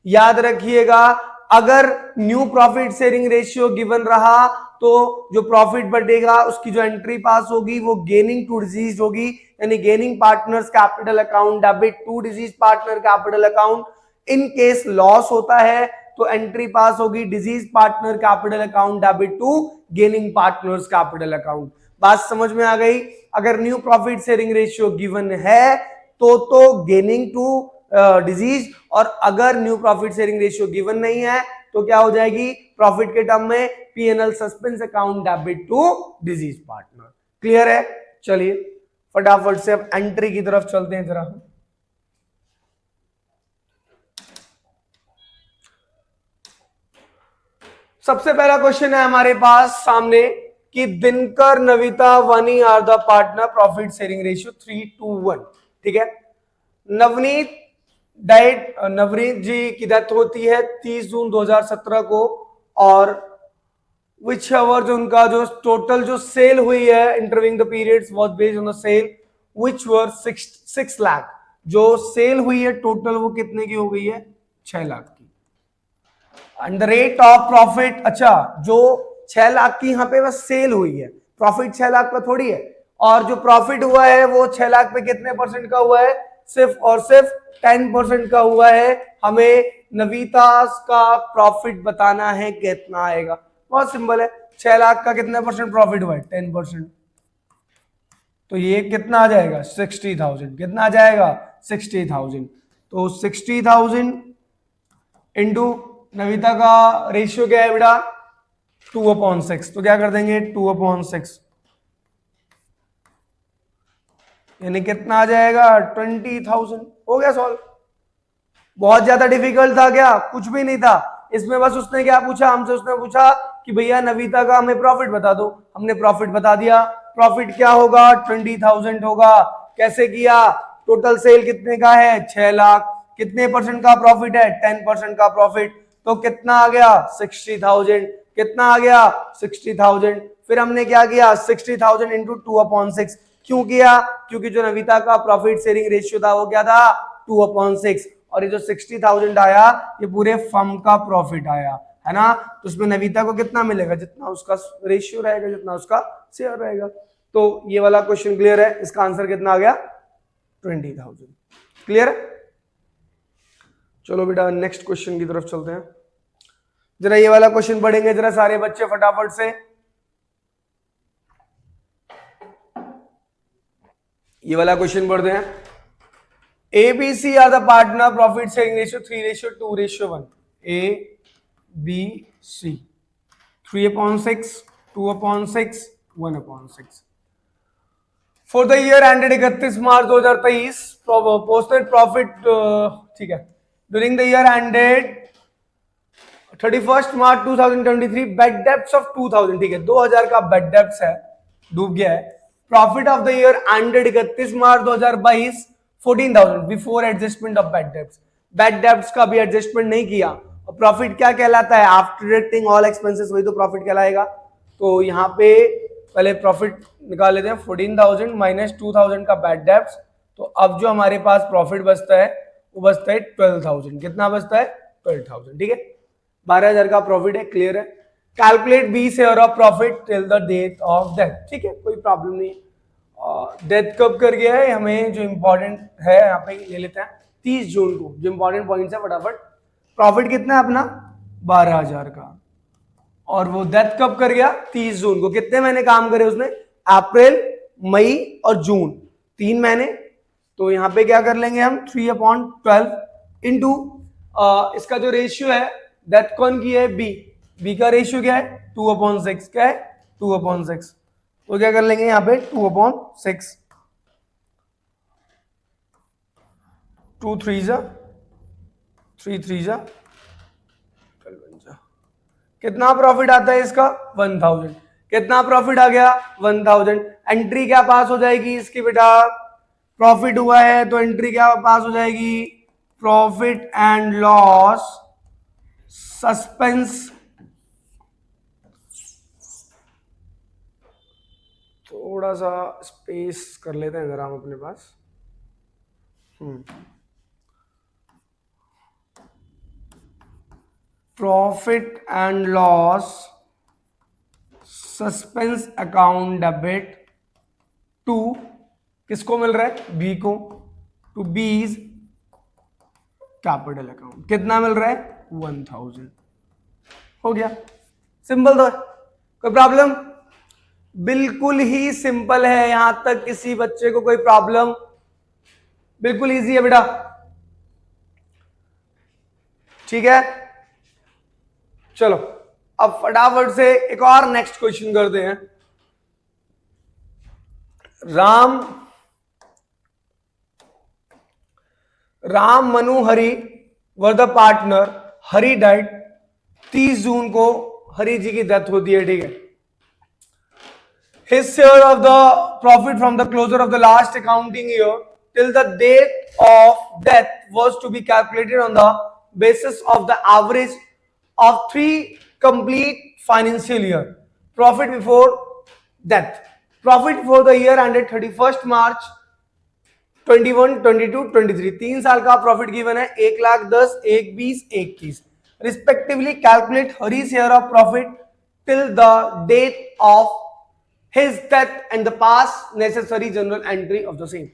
याद रखिएगा, अगर new profit sharing ratio given रहा तो जो प्रॉफिट बढ़ेगा उसकी जो एंट्री पास होगी वो गेनिंग टू डिजीज होगी, यानी gaining partners capital account debit to deceased partner capital account. In case loss होता है तो एंट्री पास होगी deceased partner capital account debit to gaining partners capital account. बात समझ में आ गई? अगर new profit sharing ratio given है तो गेनिंग टू डिजीज, और अगर new profit sharing ratio given नहीं है तो क्या हो जाएगी? प्रॉफिट के टर्म में P N L suspense account debit to deceased partner. Clear है? चलिए फटाफट से अब एंट्री की तरफ चलते हैं जरा। सबसे पहला क्वेश्चन है हमारे पास सामने कि Dinkar Navita Vani are the partner, profit sharing ratio 3:1। ठीक है, नवनीत जी की डेथ होती है 30 जून 2017 को, और विच एवर जो उनका जो टोटल जो सेल हुई है intervening the periods was based on the sale which were 6 lakh. जो सेल हुई है टोटल वो कितने की हो गई है? 6 लाख की। And the rate of profit, अच्छा जो 6 लाख की यहाँ पे बस सेल हुई है, प्रॉफिट 6 लाख का थोड़ी है, और जो प्रॉफिट हुआ है वो 6 लाख पे कितने परसेंट का हुआ है? सिर्फ और सिर्फ 10% का हुआ है। हमें नवीता का प्रॉफिट बताना है, कितना आएगा? बहुत सिंपल है, 6 लाख का कितने परसेंट प्रॉफिट हुआ है? 10%। तो ये कितना आ जाएगा? 60,000। कितना आ जाएगा? 60,000। तो 60,000 इंटू नविता का रेशियो क्या है बेटा? 2/6। तो क्या कर देंगे? 2/6 यानी कितना आ जाएगा? 20,000। हो गया सॉल्व। बहुत ज्यादा डिफिकल्ट था क्या? कुछ भी नहीं था इसमें। बस उसने क्या पूछा हमसे? उसने पूछा कि भैया नविता का हमें प्रॉफिट बता दो। हमने प्रॉफिट बता दिया। प्रॉफिट क्या होगा? 20,000 होगा। कैसे किया? टोटल सेल कितने का है? 6 लाख। कितने परसेंट का प्रॉफिट है? 10% का प्रॉफिट। तो कितना आ गया? 60,000। कितना आ गया? 60,000। फिर हमने क्या किया? 60,000 इंटू 2/6। क्यों किया? क्योंकि जो नविता का प्रॉफिट शेयरिंग रेशियो था वो क्या था? 2/6। और ये जो 60,000 आया ये पूरे फर्म का प्रॉफिट आया, है ना? तो उसमें नविता को कितना मिलेगा? जितना उसका रेशियो रहेगा, जितना उसका शेयर रहेगा। तो ये वाला क्वेश्चन क्लियर है। इसका आंसर कितना आ गया? 20,000। क्लियर? चलो बेटा नेक्स्ट क्वेश्चन की तरफ चलते हैं। जरा ये वाला क्वेश्चन पढ़ेंगे जरा सारे बच्चे फटाफट से। ये वाला क्वेश्चन पढ़ते हैं। ABC are the partner, profit sharing ratio 3:2:1. ABC 3/6, 2/6, 1/6. For the year ended 31 March 2023, posted profit, ठीक है, during the year ended 31 March 2023, bad debts of 2000, ठीक है, 2000 का bad debts है, डूब गया है। Profit of the year ended 31 March 2022, 14,000 before adjustment of bad debts. Bad debts का भी एडजस्टमेंट नहीं किया। और प्रॉफिट क्या कहलाता है? आफ्टर डिडक्टिंग ऑल एक्सपेंसेस, वही तो प्रॉफिट कहलाएगा। तो यहाँ पे पहले प्रॉफिट निकाल लेते हैं, 14,000 माइनस 2,000 का बैड डेब्ट्स। तो अब जो हमारे पास प्रॉफिट बचता है वो बचता है 12,000। कितना बचता है? 12,000। ठीक है, 12,000 का प्रॉफिट है। क्लियर है? Calculate B share of profit till the date of death. ठीक है, कोई प्रॉब्लम नहीं। डेथ कब कर गया है? हमें जो इंपॉर्टेंट है यहाँ पे ले लेते हैं 30 जून को। जो इंपॉर्टेंट पॉइंट्स है फटाफट। प्रॉफिट कितना है अपना? 12,000 का। और वो डेथ कब कर गया? 30 जून को। कितने महीने काम करे उसने? अप्रैल, मई और जून, 3 महीने। तो यहाँ पे क्या कर लेंगे हम? 3/12 इंटू इसका जो रेशियो है, डेथ कौन की है? बी का रेशियो क्या है? 2/6। क्या है? 2/6। तो क्या कर लेंगे यहाँ पे? 2/6। 2 3 जा 3 3 जा 12 जा। कितना प्रॉफिट आता है इसका? 1,000। कितना प्रॉफिट आ गया? 1,000। एंट्री क्या पास हो जाएगी इसकी बेटा? प्रॉफिट हुआ है तो एंट्री क्या पास हो जाएगी? Profit and loss suspense. थोड़ा सा स्पेस कर लेते हैं जरा हम अपने पास। Profit and loss suspense account debit to किसको मिल रहा है? बी को। टू बीज कैपिटल अकाउंट। कितना मिल रहा है? 1,000। हो गया, सिंपल तो है, कोई प्रॉब्लम? बिल्कुल ही सिंपल है, यहां तक किसी बच्चे को कोई प्रॉब्लम? बिल्कुल इजी है बेटा, ठीक है। चलो अब फटाफट से एक और नेक्स्ट क्वेश्चन करते हैं। राम मनु हरि वर द पार्टनर, हरि डाइड 30 जून को हरि जी की डेथ होती है, ठीक है। His share of the profit from the closure of the last accounting year till the date of death was to be calculated on the basis of the average of 3 complete financial year profit before death. Profit for the year ended 31st March 21, 22, 23 3 साल का profit given है, 1,10,000, 1,20,000, 1,30,000 respectively. Calculate Hari share of profit till the date of his death and the past necessary journal entry of the same।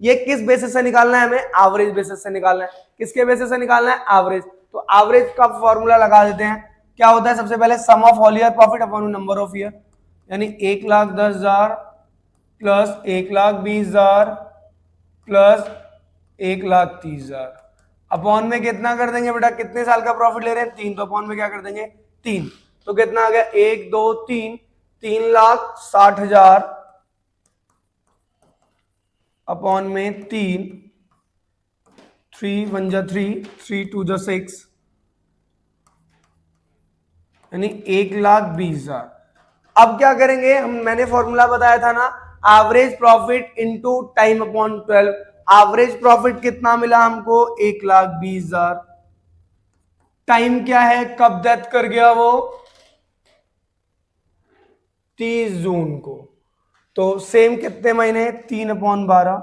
ये किस basis से निकालना है? हमें average basis से निकालना है। किसके बेसिस से निकालना है? एवरेज। तो एवरेज का फॉर्मूला लगा देते हैं। क्या होता है? सबसे पहले sum of all year profit upon number of year, यानी 1,10,000 प्लस 1,20,000 प्लस 1,30,000 अपॉन में कितना कर देंगे बेटा? कितने साल का प्रॉफिट ले रहे हैं? 3, तो अपॉन में क्या कर देंगे? 3। तो कितना आ गया? 1, 2, 3, 3,60,000 अपॉन में 3, 3 1 जा 3, 3 2 जा 6, यानी 1,20,000। अब क्या करेंगे हम? मैंने फॉर्मूला बताया था ना, average profit into time upon 12। Average profit कितना मिला हमको? 1,20,000। टाइम क्या है? कब डेथ कर गया वो? 30 जून को। तो सेम कितने महीने? 3/12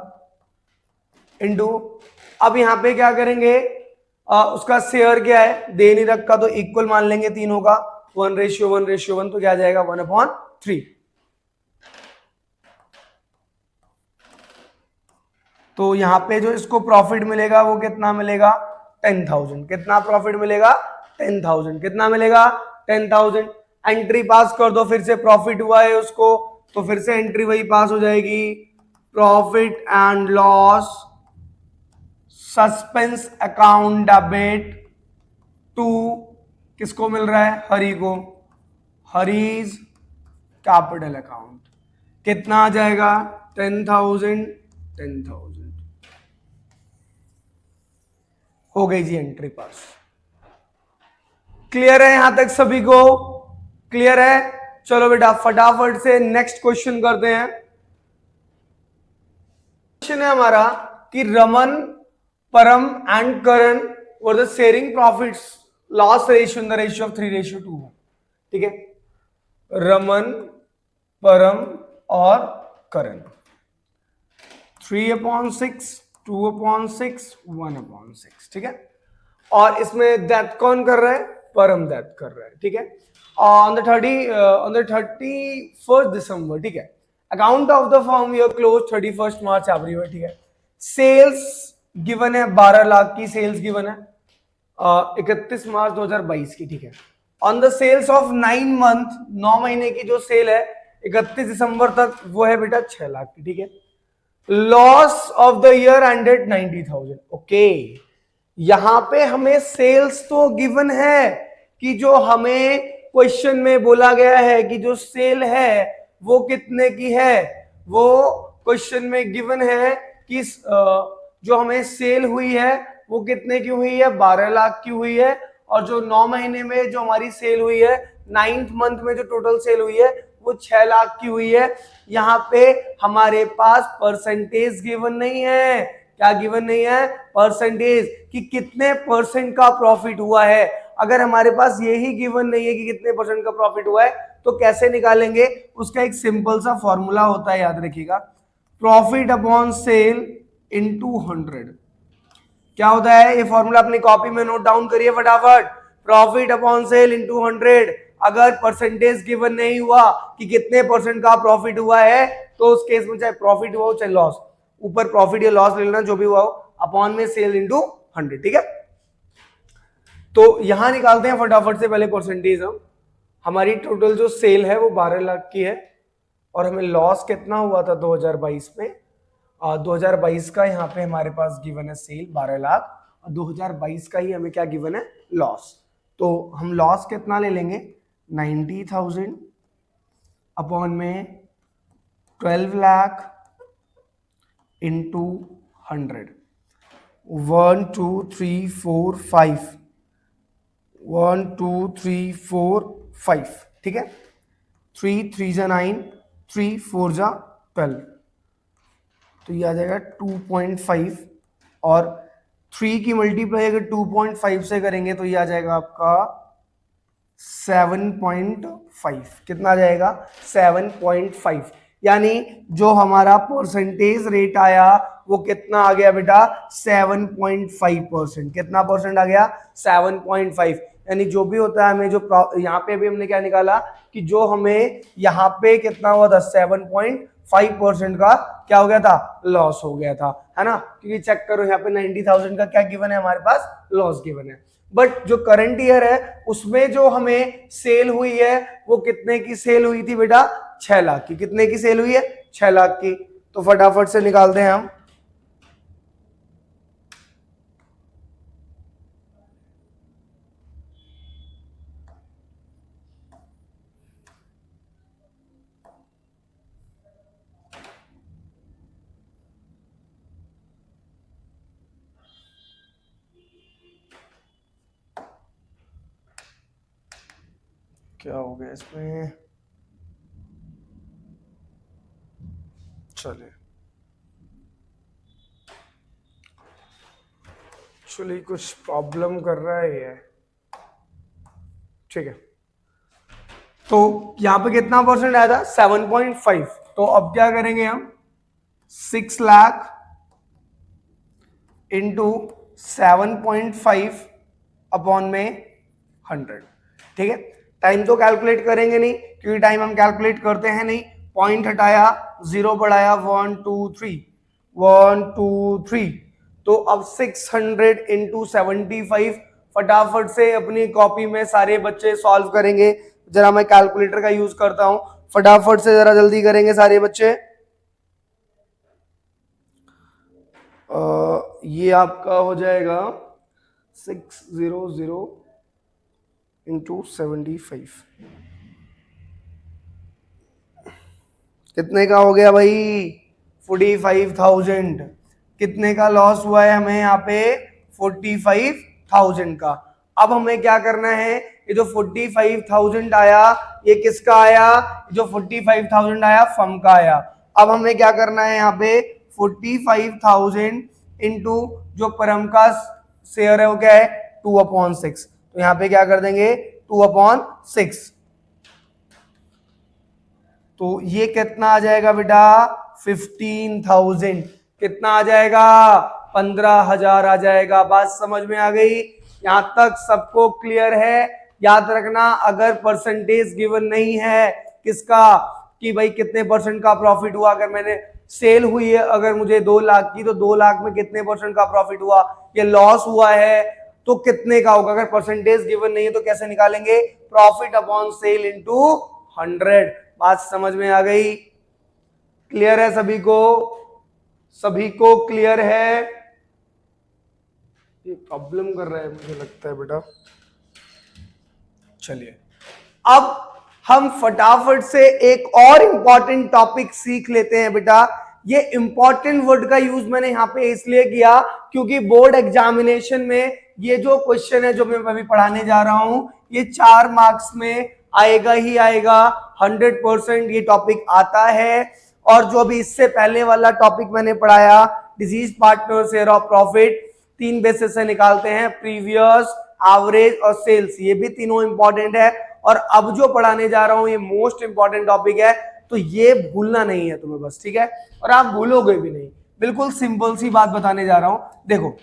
इंटू, अब यहां पे क्या करेंगे? उसका शेयर क्या है? दे नहीं रखा तो इक्वल मान लेंगे तीनों का, 1:1:1, तो क्या आ जाएगा? 1/3। तो यहां पे जो इसको प्रॉफिट मिलेगा वो कितना मिलेगा? 10,000। कितना प्रॉफिट मिलेगा? 10,000। कितना मिलेगा? 10,000। एंट्री पास कर दो, फिर से प्रॉफिट हुआ है उसको, तो फिर से एंट्री वही पास हो जाएगी, profit and loss suspense account debit to, किसको मिल रहा है? हरी को, हरीज कैपिटल अकाउंट। कितना आ जाएगा? 10,000 10,000 हो गई जी एंट्री पास। क्लियर है यहां तक सभी को? क्लियर है? चलो बेटा फटाफट से नेक्स्ट क्वेश्चन करते हैं। क्वेश्चन है हमारा कि रमन, परम and Karan were the sharing profits loss ratio in the ratio of 3:2। ठीक है, रमन, परम और करण 3/6, 2/6, 1/6। ठीक है, और इसमें डेथ कौन कर रहा है? परम डेथ कर रहा है। ठीक है, on the 31st December। ठीक है, account of the firm year close 31st March every year. ठीक है, सेल्स गिवन है 12 लाख की सेल्स गिवन है 31 मार्च 2022 की। ठीक है, on the sales of 9 month, 9 महीने की जो सेल है 31 दिसंबर तक, वो है बेटा 6 लाख की। ठीक है, loss of the year ended 90,000। Okay, यहां पे हमें सेल्स तो गिवन है कि जो हमें क्वेश्चन में बोला गया है कि जो सेल है वो कितने की है, वो क्वेश्चन में गिवन है कि जो हमें सेल हुई है वो कितने की हुई है? 12 लाख की हुई है। और जो 9 महीने में जो हमारी सेल हुई है, 9th मंथ में जो टोटल सेल हुई है वो 6 लाख की हुई है। यहां पे हमारे पास परसेंटेज गिवन नहीं है। क्या गिवन नहीं है? परसेंटेज, कि कितने परसेंट का प्रॉफिट हुआ है। अगर हमारे पास यही गिवन नहीं है कि कितने परसेंट का प्रॉफिट हुआ है, तो कैसे निकालेंगे? उसका एक सिंपल सा फॉर्मूला होता है, याद रखिएगा, प्रॉफिट अपॉन सेल इनटू 100। क्या होता है ये फॉर्मूला? अपनी कॉपी में नोट डाउन करिए फटाफट। Profit upon sale into 100। अगर परसेंटेज गिवन नहीं हुआ कि कितने परसेंट का प्रॉफिट हुआ है, तो उस केस में चाहे प्रॉफिट हुआ हो चाहे लॉस, ऊपर प्रॉफिट या लॉस ले लेना, जो भी हुआ हो, अपॉन में सेल इनटू 100। ठीक है, तो यहां निकालते हैं फटाफट से पहले परसेंटेज हम। हमारी टोटल जो सेल है वो 12 लाख की है, और हमें लॉस कितना हुआ था 2022 में। 2022 का यहाँ पे हमारे पास गिवन है सेल 12 लाख, और 2022 का ही हमें क्या गिवन है, लॉस। तो हम लॉस कितना ले लेंगे, 90,000 अपॉन में 12 लाख इंटू 100। 1 2 3 4 5, 1 2 3 4 5, ठीक है। 3 3 जा 9, 3 4 जा 12, तो ये आ जाएगा 2.5, और 3 की मल्टीप्लाई अगर 2.5 से करेंगे तो ये आ जाएगा आपका 7.5। कितना आ जाएगा, 7.5। यानी जो हमारा परसेंटेज रेट आया वो कितना आ गया बेटा, 7.5%। कितना परसेंट आ गया, 7.5। यानी जो भी होता है हमें जो यहाँ पे भी हमने क्या निकाला कि जो हमें यहाँ पे कितना हुआ था, 7.5% का क्या हो गया था, लॉस हो गया था, है ना। क्योंकि चेक करो यहाँ पे 90,000 का क्या गिवन है हमारे पास, लॉस गिवन है। बट जो करंट ईयर है उसमें जो हमें सेल हुई है वो कितने की सेल हुई थी बेटा, 6 लाख की। कितने की सेल हुई है, 6 लाख की। तो फटाफट से निकालते हैं हम। क्या हो गया इसमें, चलिए एक्चुअली कुछ प्रॉब्लम कर रहा है ये, ठीक है। तो यहां पे कितना परसेंट आया था, 7.5। तो अब क्या करेंगे हम, 6 लाख इंटू 7.5 अपॉन में 100, ठीक है। टाइम तो कैलकुलेट करेंगे नहीं क्योंकि टाइम हम कैलकुलेट करते हैं नहीं। पॉइंट हटाया, 0 बढ़ाया, 1 2 3, 1 2 3। तो अब 600 इंटू 75 फटाफट से अपनी कॉपी में सारे बच्चे सॉल्व करेंगे। जरा मैं कैलकुलेटर का यूज करता हूं, फटाफट से जरा जल्दी करेंगे सारे बच्चे। ये आपका हो जाएगा 600 इंटू 75, कितने का हो गया भाई, 45,000। कितने का लॉस हुआ है हमें यहाँ पे, 45,000 का। अब हमें क्या करना है, ये जो 45,000 आया ये किसका आया, जो 45,000 आया फर्म का आया। अब हमें क्या करना है यहाँ पे, 45,000 इंटू जो परम का शेयर है वो क्या है, 2/6। तो यहाँ पे क्या कर देंगे, 2/6। तो ये कितना आ जाएगा बेटा, 15,000। कितना आ जाएगा, 15,000 आ जाएगा। बात समझ में आ गई, यहां तक सबको क्लियर है। याद रखना अगर परसेंटेज गिवन नहीं है किसका, कि भाई कितने परसेंट का प्रॉफिट हुआ, अगर मैंने सेल हुई है अगर मुझे 2 लाख की, तो 2 लाख में कितने परसेंट का प्रॉफिट हुआ, ये लॉस हुआ है तो कितने का होगा। अगर परसेंटेज गिवन नहीं है तो कैसे निकालेंगे, प्रॉफिट अपॉन सेल इनटू 100। बात समझ में आ गई, क्लियर है सभी को, सभी को क्लियर है। ये प्रॉब्लम कर रहा है मुझे लगता है बेटा। चलिए अब हम फटाफट से एक और इंपॉर्टेंट टॉपिक सीख लेते हैं बेटा। ये इंपॉर्टेंट वर्ड का यूज मैंने यहां पे इसलिए किया क्योंकि बोर्ड एग्जामिनेशन में ये जो क्वेश्चन है जो मैं अभी पढ़ाने जा रहा हूं ये 4 मार्क्स में आएगा ही आएगा, 100% ये टॉपिक आता है। और जो भी इससे पहले वाला टॉपिक मैंने पढ़ाया disease partner share of profit, 3 basis से निकालते हैं, प्रीवियस, एवरेज और सेल्स, ये भी तीनों इंपॉर्टेंट है। और अब जो पढ़ाने जा रहा हूं ये मोस्ट इंपॉर्टेंट टॉपिक है, तो ये भूलना नहीं है तुम्हें बस, ठीक है। और आप भूलोगे भी नहीं, बिल्कुल सिंपल सी बात बताने जा रहा हूं। देखो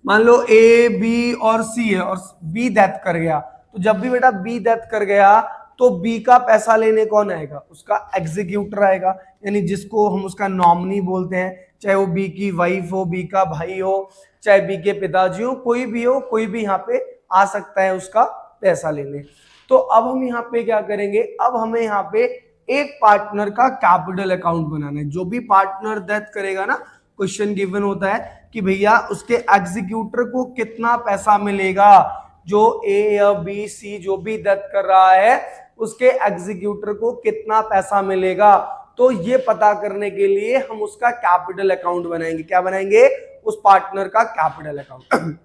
मान लो ए बी और सी है और बी डेथ कर गया, तो जब भी बेटा बी डेथ कर गया तो बी का पैसा लेने कौन आएगा, उसका एग्जीक्यूटर आएगा, यानी जिसको हम उसका नॉमिनी बोलते हैं। चाहे वो बी की वाइफ हो, बी का भाई हो, चाहे बी के पिताजी हो, कोई भी हो, कोई भी यहाँ पे आ सकता है उसका पैसा लेने। तो अब हम यहाँ पे क्या करेंगे, अब हमें यहाँ पे एक पार्टनर का कैपिटल अकाउंट बनाना है। जो भी पार्टनर डेथ करेगा ना, क्वेश्चन गिवन होता है कि भैया उसके एग्जीक्यूटर को कितना पैसा मिलेगा। जो ए या बी सी जो भी डेथ कर रहा है उसके एग्जीक्यूटर को कितना पैसा मिलेगा, तो ये पता करने के लिए हम उसका कैपिटल अकाउंट बनाएंगे। क्या बनाएंगे? उस पार्टनर का कैपिटल अकाउंट।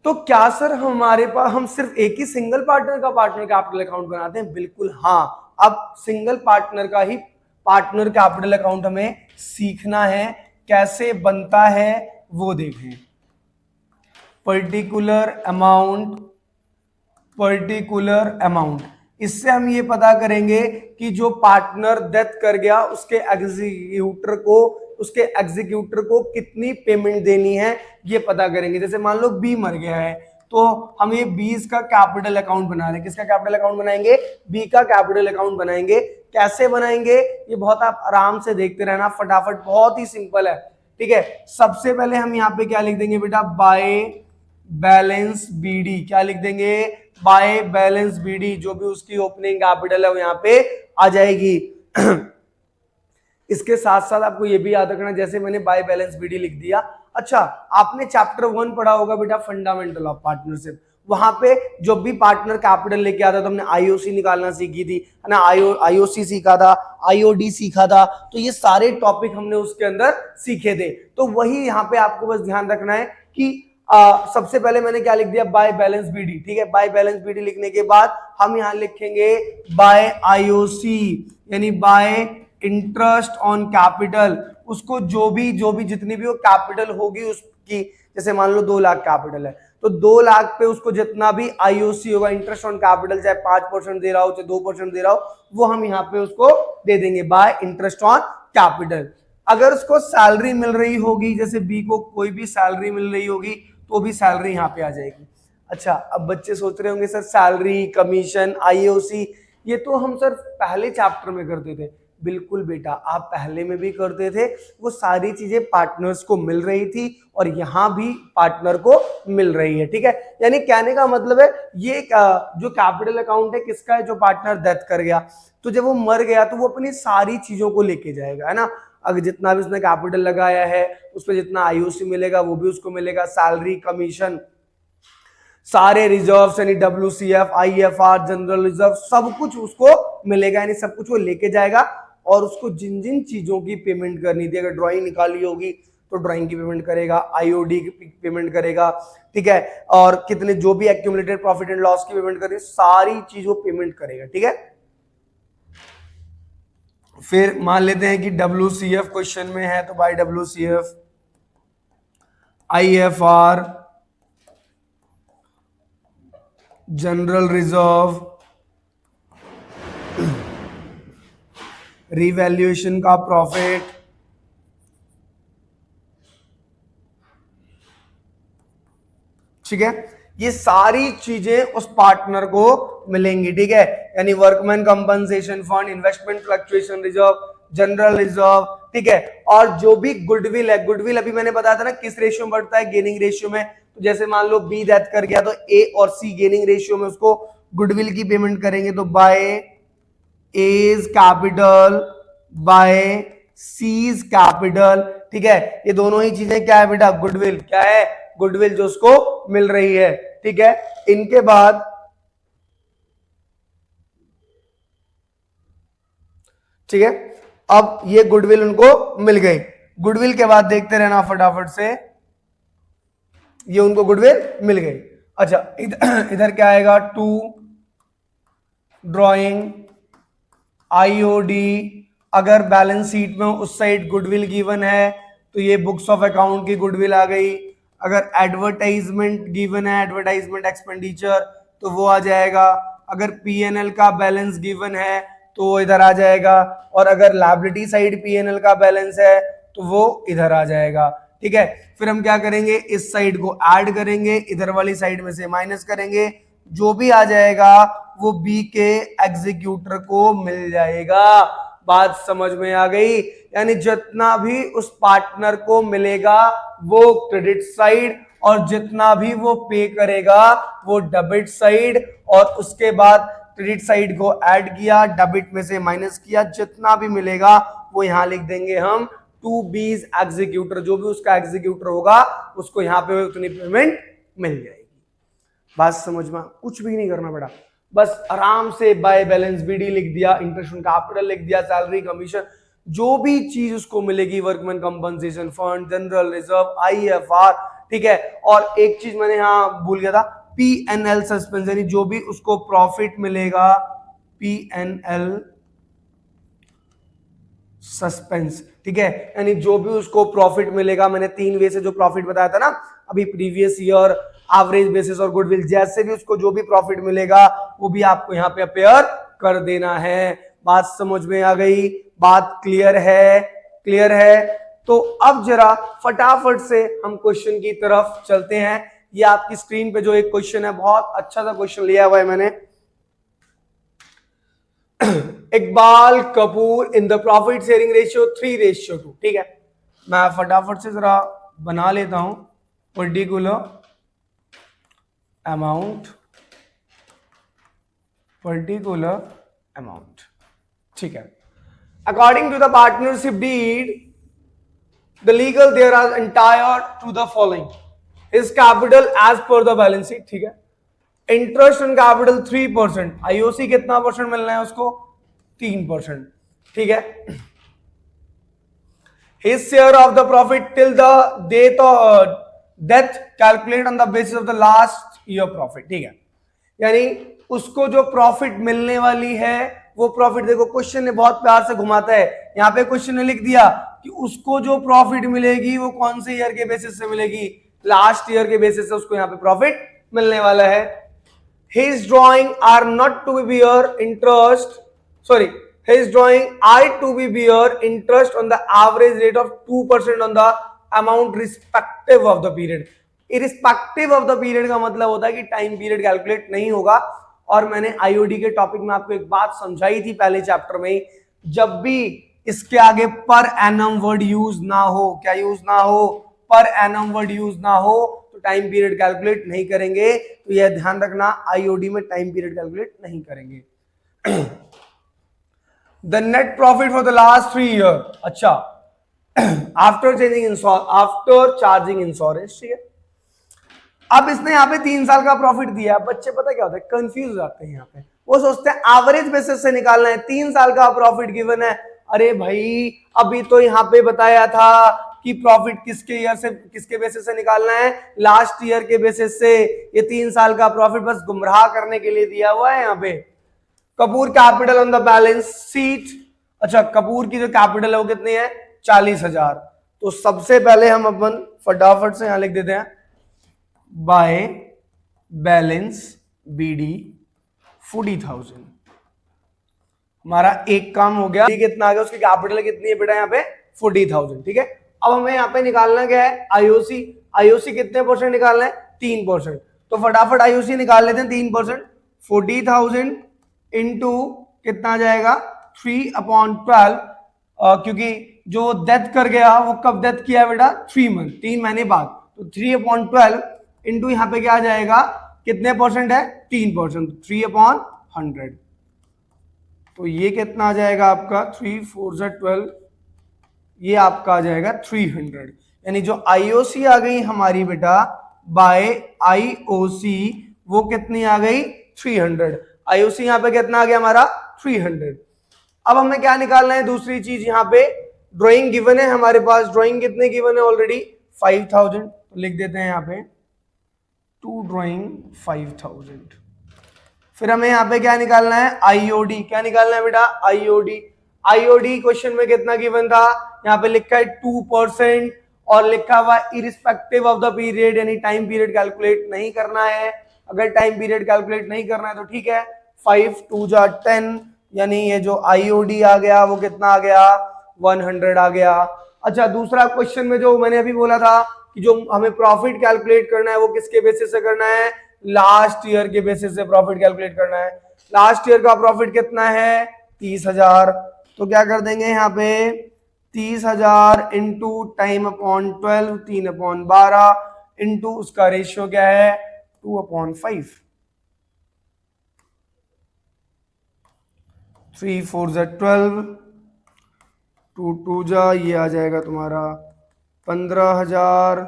तो क्या सर हमारे पास हम सिर्फ एक ही सिंगल पार्टनर का पार्टनर कैपिटल अकाउंट बनाते हैं? बिल्कुल हाँ। अब सिंगल पार्टनर का ही पार्टनर कैपिटल अकाउंट हमें सीखना है। कैसे बनता है वो देखें। पर्टिकुलर अमाउंट, इससे हम ये पता करेंगे कि जो पार्टनर डेथ कर गया उसके एग्जीक्यूटर को कितनी पेमेंट देनी है, ये पता करेंगे। जैसे मान लो बी मर गया है, तो हम ये 20 का कैपिटल अकाउंट बना रहे हैं। किसका कैपिटल अकाउंट बनाएंगे? बी का कैपिटल अकाउंट बनाएंगे। कैसे बनाएंगे ये बहुत आप आराम से देखते रहना, फटाफट, बहुत ही सिंपल है। ठीक है, सबसे पहले हम यहाँ पे क्या लिख देंगे बेटा? By balance B D. क्या लिख देंगे? By balance B D. जो भी उसकी ओपनिंग कैपिटल है वो यहाँ पे आ जाएगी। इसके साथ साथ आपको ये भी याद रखना, जैसे मैंने बाय बैलेंस बीडी लिख दिया। अच्छा, आपने चैप्टर 1 पढ़ा होगा बेटा, फंडामेंटल ऑफ पार्टनरशिप। वहां पे जो भी पार्टनर कैपिटल लेके आता तो हमने आईओसी निकालना सीखी थी, है ना? आईओसी सीखा था, आईओडी सीखा था। तो ये सारे टॉपिक हमने उसके अंदर सीखे थे। तो वही यहाँ पे आपको बस ध्यान रखना है कि सबसे पहले मैंने क्या लिख दिया? By balance B D. ठीक है, बाय बैलेंस बीडी लिखने के बाद हम यहाँ लिखेंगे बाय आईओसी, यानी बाय इंटरेस्ट ऑन कैपिटल। उसको जो भी जितनी भी वो कैपिटल होगी उसकी, जैसे मान लो 2 लाख कैपिटल है, तो 2 लाख पे उसको जितना भी आईओसी होगा, इंटरेस्ट ऑन कैपिटल, चाहे 5% दे रहा हो चाहे 2% दे रहा हो, वो हम यहाँ पे उसको दे देंगे बाय इंटरेस्ट ऑन कैपिटल। अगर उसको सैलरी मिल रही होगी, जैसे बी को कोई भी सैलरी मिल रही होगी, तो भी सैलरी यहाँ पे आ जाएगी। अच्छा, अब बच्चे सोच रहे होंगे सर सैलरी, कमीशन, आईओसी ये तो हम सर पहले चैप्टर में करते थे। बिल्कुल बेटा, आप पहले में भी करते थे। वो सारी चीजें पार्टनर्स को मिल रही थी और यहाँ भी पार्टनर को मिल रही है। ठीक है, यानी कहने का मतलब है ये जो कैपिटल अकाउंट है किसका है? जो पार्टनर डेथ कर गया, तो जब वो मर गया तो वो अपनी सारी चीजों को लेके जाएगा, है ना? अगर जितना भी उसने कैपिटल लगाया है उस पर जितना आईओसी मिलेगा वो भी उसको मिलेगा, सैलरी, कमीशन, सारे रिजर्व्स यानी WCF, IFR, जनरल रिजर्व, सब कुछ उसको मिलेगा। यानी सब कुछ वो लेके जाएगा और उसको जिन जिन चीजों की पेमेंट करनी थी, अगर ड्राइंग निकाली होगी तो ड्राइंग की पेमेंट करेगा, आईओडी की पेमेंट करेगा, ठीक है, और कितने जो भी एक्यूमुलेटेड प्रॉफिट एंड लॉस की पेमेंट करेगी, सारी चीजों पेमेंट करेगा। ठीक है, फिर मान लेते हैं कि WCF क्वेश्चन में है, तो by WCF, IFR, general reserve, revaluation का प्रॉफिट, ठीक है, ये सारी चीजें उस पार्टनर को मिलेंगी। ठीक है, यानी workman compensation fund, investment fluctuation reserve, general reserve, ठीक है, और जो भी गुडविल है, गुडविल अभी मैंने बताया था ना किस रेशियो में बढ़ता है? गेनिंग रेशियो में। तो जैसे मान लो बी डेथ कर गया तो ए और सी गेनिंग रेशियो में उसको गुडविल की पेमेंट करेंगे, तो by A's capital by C's capital. ठीक है, ये दोनों ही चीजें क्या है बेटा? गुडविल। क्या है? गुडविल जो उसको मिल रही है। ठीक है, इनके बाद ठीक है, अब ये गुडविल उनको मिल गई। गुडविल के बाद देखते रहना फटाफट से, ये उनको गुडविल मिल गई। अच्छा, इधर क्या आएगा? To drawing, I O D. अगर बैलेंस शीट में उस साइड गुडविल गिवन है तो ये बुक्स ऑफ अकाउंट की गुडविल आ गई। अगर एडवर्टाइजमेंट गिवन है, एडवर्टाइजमेंट एक्सपेंडिचर, तो वो आ जाएगा। अगर पीएनएल का बैलेंस गिवन है तो वो इधर आ जाएगा, और अगर लायबिलिटी साइड पीएनएल का बैलेंस है तो वो इधर आ जाएगा। ठीक है, फिर हम क्या करेंगे? इस साइड को ऐड करेंगे, इधर वाली साइड में से माइनस करेंगे, जो भी आ जाएगा वो बी के एग्जीक्यूटर को मिल जाएगा। बात समझ में आ गई? यानी जितना भी उस पार्टनर को मिलेगा वो क्रेडिट साइड, और जितना भी वो पे करेगा वो डेबिट साइड, और उसके बाद क्रेडिट साइड को ऐड किया, डेबिट में से माइनस किया, जितना भी मिलेगा वो यहां लिख देंगे हम टू बीज एग्जीक्यूटर, जो भी उसका एग्जीक्यूटर होगा उसको यहां पे उतनी पेमेंट मिल जाएगी। बात समझ में, कुछ भी नहीं करना पड़ा, बस आराम से बाय बैलेंस बीडी लिख दिया, इंटरेस्ट ऑन कैपिटल लिख दिया, सैलरी कमीशन जो भी चीज उसको मिलेगी, workman compensation fund, general reserve, IFR, ठीक है। और एक चीज मैंने यहां भूल गया था, पीएनएल सस्पेंस, यानी जो भी उसको प्रॉफिट मिलेगा, पीएनएल सस्पेंस, ठीक है, यानी जो भी उसको प्रॉफिट मिलेगा, मैंने 3 वे से जो प्रॉफिट बताया था ना अभी, प्रीवियस ईयर, एवरेज बेसिस और गुडविल, जैसे भी उसको जो भी प्रॉफिट मिलेगा वो भी आपको यहाँ पे अपेयर कर देना है। बात समझ में आ गई, बात क्लियर है, क्लियर है। तो अब जरा फटाफट से हम क्वेश्चन की तरफ चलते हैं। ये आपकी स्क्रीन पे जो एक क्वेश्चन है, बहुत अच्छा सा क्वेश्चन लिया हुआ है मैंने, इकबाल कपूर इन द प्रॉफिट शेयरिंग रेशियो 3:2, ठीक है। मैं फटाफट से जरा बना लेता हूं, पर्टिकुलर अमाउंट, ठीक है। According to the partnership deed the legal there are entire to the following is capital as per the balance sheet, ठीक है। इंटरेस्ट ऑन कैपिटल 3%, आईओसी कितना परसेंट मिलना है उसको, 3%, ठीक है। His share of the profit till the death calculate on the basis of the last year profit, ठीक है। यानी उसको जो प्रॉफिट मिलने वाली है वो प्रॉफिट, देखो क्वेश्चन ने बहुत प्यार से घुमाता है, यहाँ पे क्वेश्चन ने लिख दिया कि उसको जो प्रॉफिट मिलेगी वो कौन से ईयर के बेसिस से मिलेगी, लास्ट ईयर के बेसिस से उसको यहाँ पे प्रॉफिट मिलने वाला है। His drawing are not to be bear interest, sorry, his drawing are to be bear interest on the average rate of 2% on the amount respective of the period. irrespective of the period का मतलब होता है कि time period calculate नहीं होगा। और मैंने IOD के टॉपिक में आपको एक बात समझाई थी पहले चैप्टर में, जब भी इसके आगे पर एनम वर्ड यूज ना हो, क्या यूज ना हो, पर एनम वर्ड यूज ना हो, तो टाइम पीरियड कैलकुलेट नहीं करेंगे। तो यह ध्यान रखना, आईओडी में टाइम पीरियड कैलकुलेट नहीं करेंगे। The net profit for the last 3 year, अच्छा, आफ्टर चार्जिंग इंश्योरेंस, ठीक है। अब इसने यहाँ पे 3 साल का प्रॉफिट दिया, बच्चे पता क्या होता है, कंफ्यूज हो जाते हैं। यहाँ पे वो सोचते हैं एवरेज बेसिस से निकालना है, 3 साल का प्रॉफिट गिवन है। अरे भाई अभी तो यहाँ पे बताया था कि प्रॉफिट किसके ईयर से, किसके बेसिस से निकालना है, लास्ट ईयर के बेसिस से। ये 3 साल का प्रॉफिट बस गुमराह करने के लिए दिया हुआ है यहाँ पे। Kapoor capital on the balance sheet, अच्छा, कपूर की जो कैपिटल है वो कितनी है, 40,000। तो सबसे पहले हम अपन फटाफट से यहां लिख देते हैं, बाय बैलेंस बीडी 40,000। हमारा एक काम हो गया, कितना आ गया, उसकी कैपिटल कितनी है बेटा यहाँ पे, 40,000, ठीक है। अब हमें यहाँ पे निकालना क्या है, आईओसी। आईओसी कितने परसेंट निकालना है, 3%। तो फटाफट आईओसी निकाल लेते हैं, 3%। 40,000 इंटू कितना आ जाएगा, 3/12, क्योंकि जो डेथ कर गया वो कब डेथ किया बेटा, 3 महीने बाद। तो 3/12 इंटू यहाँ पे क्या आ जाएगा, कितने परसेंट है, 3%, 3/100। तो ये कितना आ जाएगा आपका, 3 4 12, ये आपका आ जाएगा 300। यानी जो आईओसी आ गई हमारी बेटा बाय आईओसी, वो कितनी आ गई, 300। आईओसी यहाँ पे कितना आ गया हमारा, 300। अब हमें क्या निकालना है, दूसरी चीज, यहाँ पे ड्राइंग गिवन है हमारे पास। ड्राइंग कितने गिवन है ऑलरेडी, 5,000। तो लिख देते हैं यहाँ पे टू ड्राइंग 5,000। फिर हमें यहाँ पे क्या निकालना है, आईओडी। क्या निकालना है बेटा, आईओडी। आईओडी क्वेश्चन में कितना गिवन था, यहाँ पे लिखा है 2% और लिखा हुआ इरिस्पेक्टिव ऑफ द पीरियड, यानी टाइम पीरियड कैलकुलेट नहीं करना है। अगर टाइम पीरियड कैलकुलेट नहीं करना है तो ठीक है, 5 2 10, यानी ये जो आईओडी आ गया वो कितना आ गया, 100 आ गया। अच्छा, दूसरा क्वेश्चन में जो मैंने अभी बोला था कि जो हमें प्रॉफिट कैलकुलेट करना है वो किसके बेसिस से करना है, लास्ट ईयर के बेसिस से प्रॉफिट कैलकुलेट करना है। लास्ट ईयर का प्रॉफिट कितना है, 30,000। तो क्या कर देंगे यहाँ पे, 30,000 इंटू टाइम अपॉन 12, 3/12 इंटू उसका रेशियो क्या है, 2/5। 3 4 जा 12, 2 2 जा ये आ जाएगा तुम्हारा 15,000,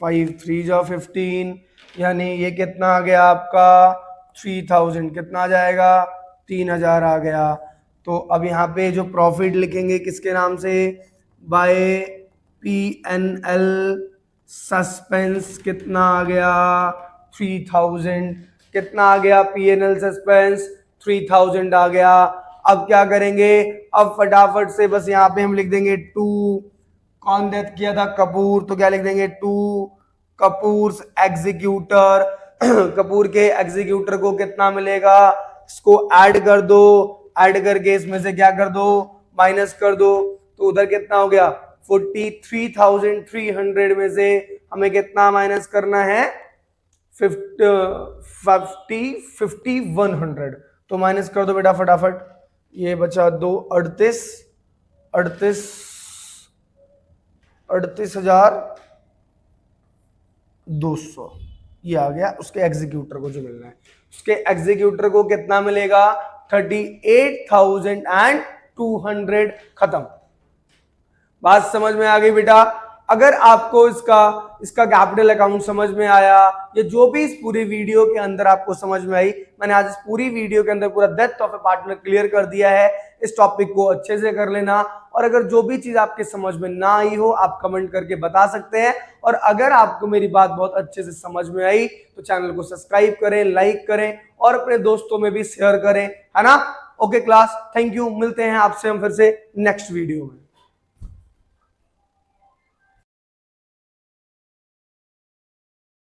5 3 जा 15, यानी ये कितना आ गया आपका 3000, कितना आ जाएगा 3000 आ गया। तो अब यहाँ पे जो प्रॉफिट लिखेंगे किसके नाम से, बाय PNL सस्पेंस, कितना आ गया 3000, कितना आ गया PNL सस्पेंस 3000 आ गया। अब क्या करेंगे, अब फटाफट से बस यहाँ पे हम लिख देंगे 2, कौन डेथ किया था, कपूर, तो क्या लिख देंगे 2 कपूर एग्जीक्यूटर। कपूर के एग्जीक्यूटर को कितना मिलेगा, इसको ऐड कर दो, ऐड करके इसमें से क्या कर दो, माइनस कर दो, तो उधर कितना हो गया 43,300 में से हमें कितना माइनस करना है 5100, तो माइनस कर दो बेटा फटाफट, ये बचा 2 38,200, ये आ गया उसके एग्जीक्यूटर को जो मिलना है। उसके एग्जीक्यूटर को कितना मिलेगा 38,200, खत्म। बात समझ में आ गई बेटा। अगर आपको इसका कैपिटल अकाउंट समझ में आया, ये जो भी इस पूरी वीडियो के अंदर आपको समझ में आई, मैंने आज इस पूरी वीडियो के अंदर पूरा depth of A partner clear कर दिया है। इस टॉपिक को अच्छे से कर लेना, और अगर जो भी चीज आपके समझ में ना आई हो आप कमेंट करके बता सकते हैं। और अगर आपको मेरी बात बहुत अच्छे से समझ में आई तो चैनल को सब्सक्राइब करें, लाइक करें और अपने दोस्तों में भी शेयर करें, है ना। ओके क्लास, थैंक यू, मिलते हैं आपसे हम फिर से नेक्स्ट वीडियो में।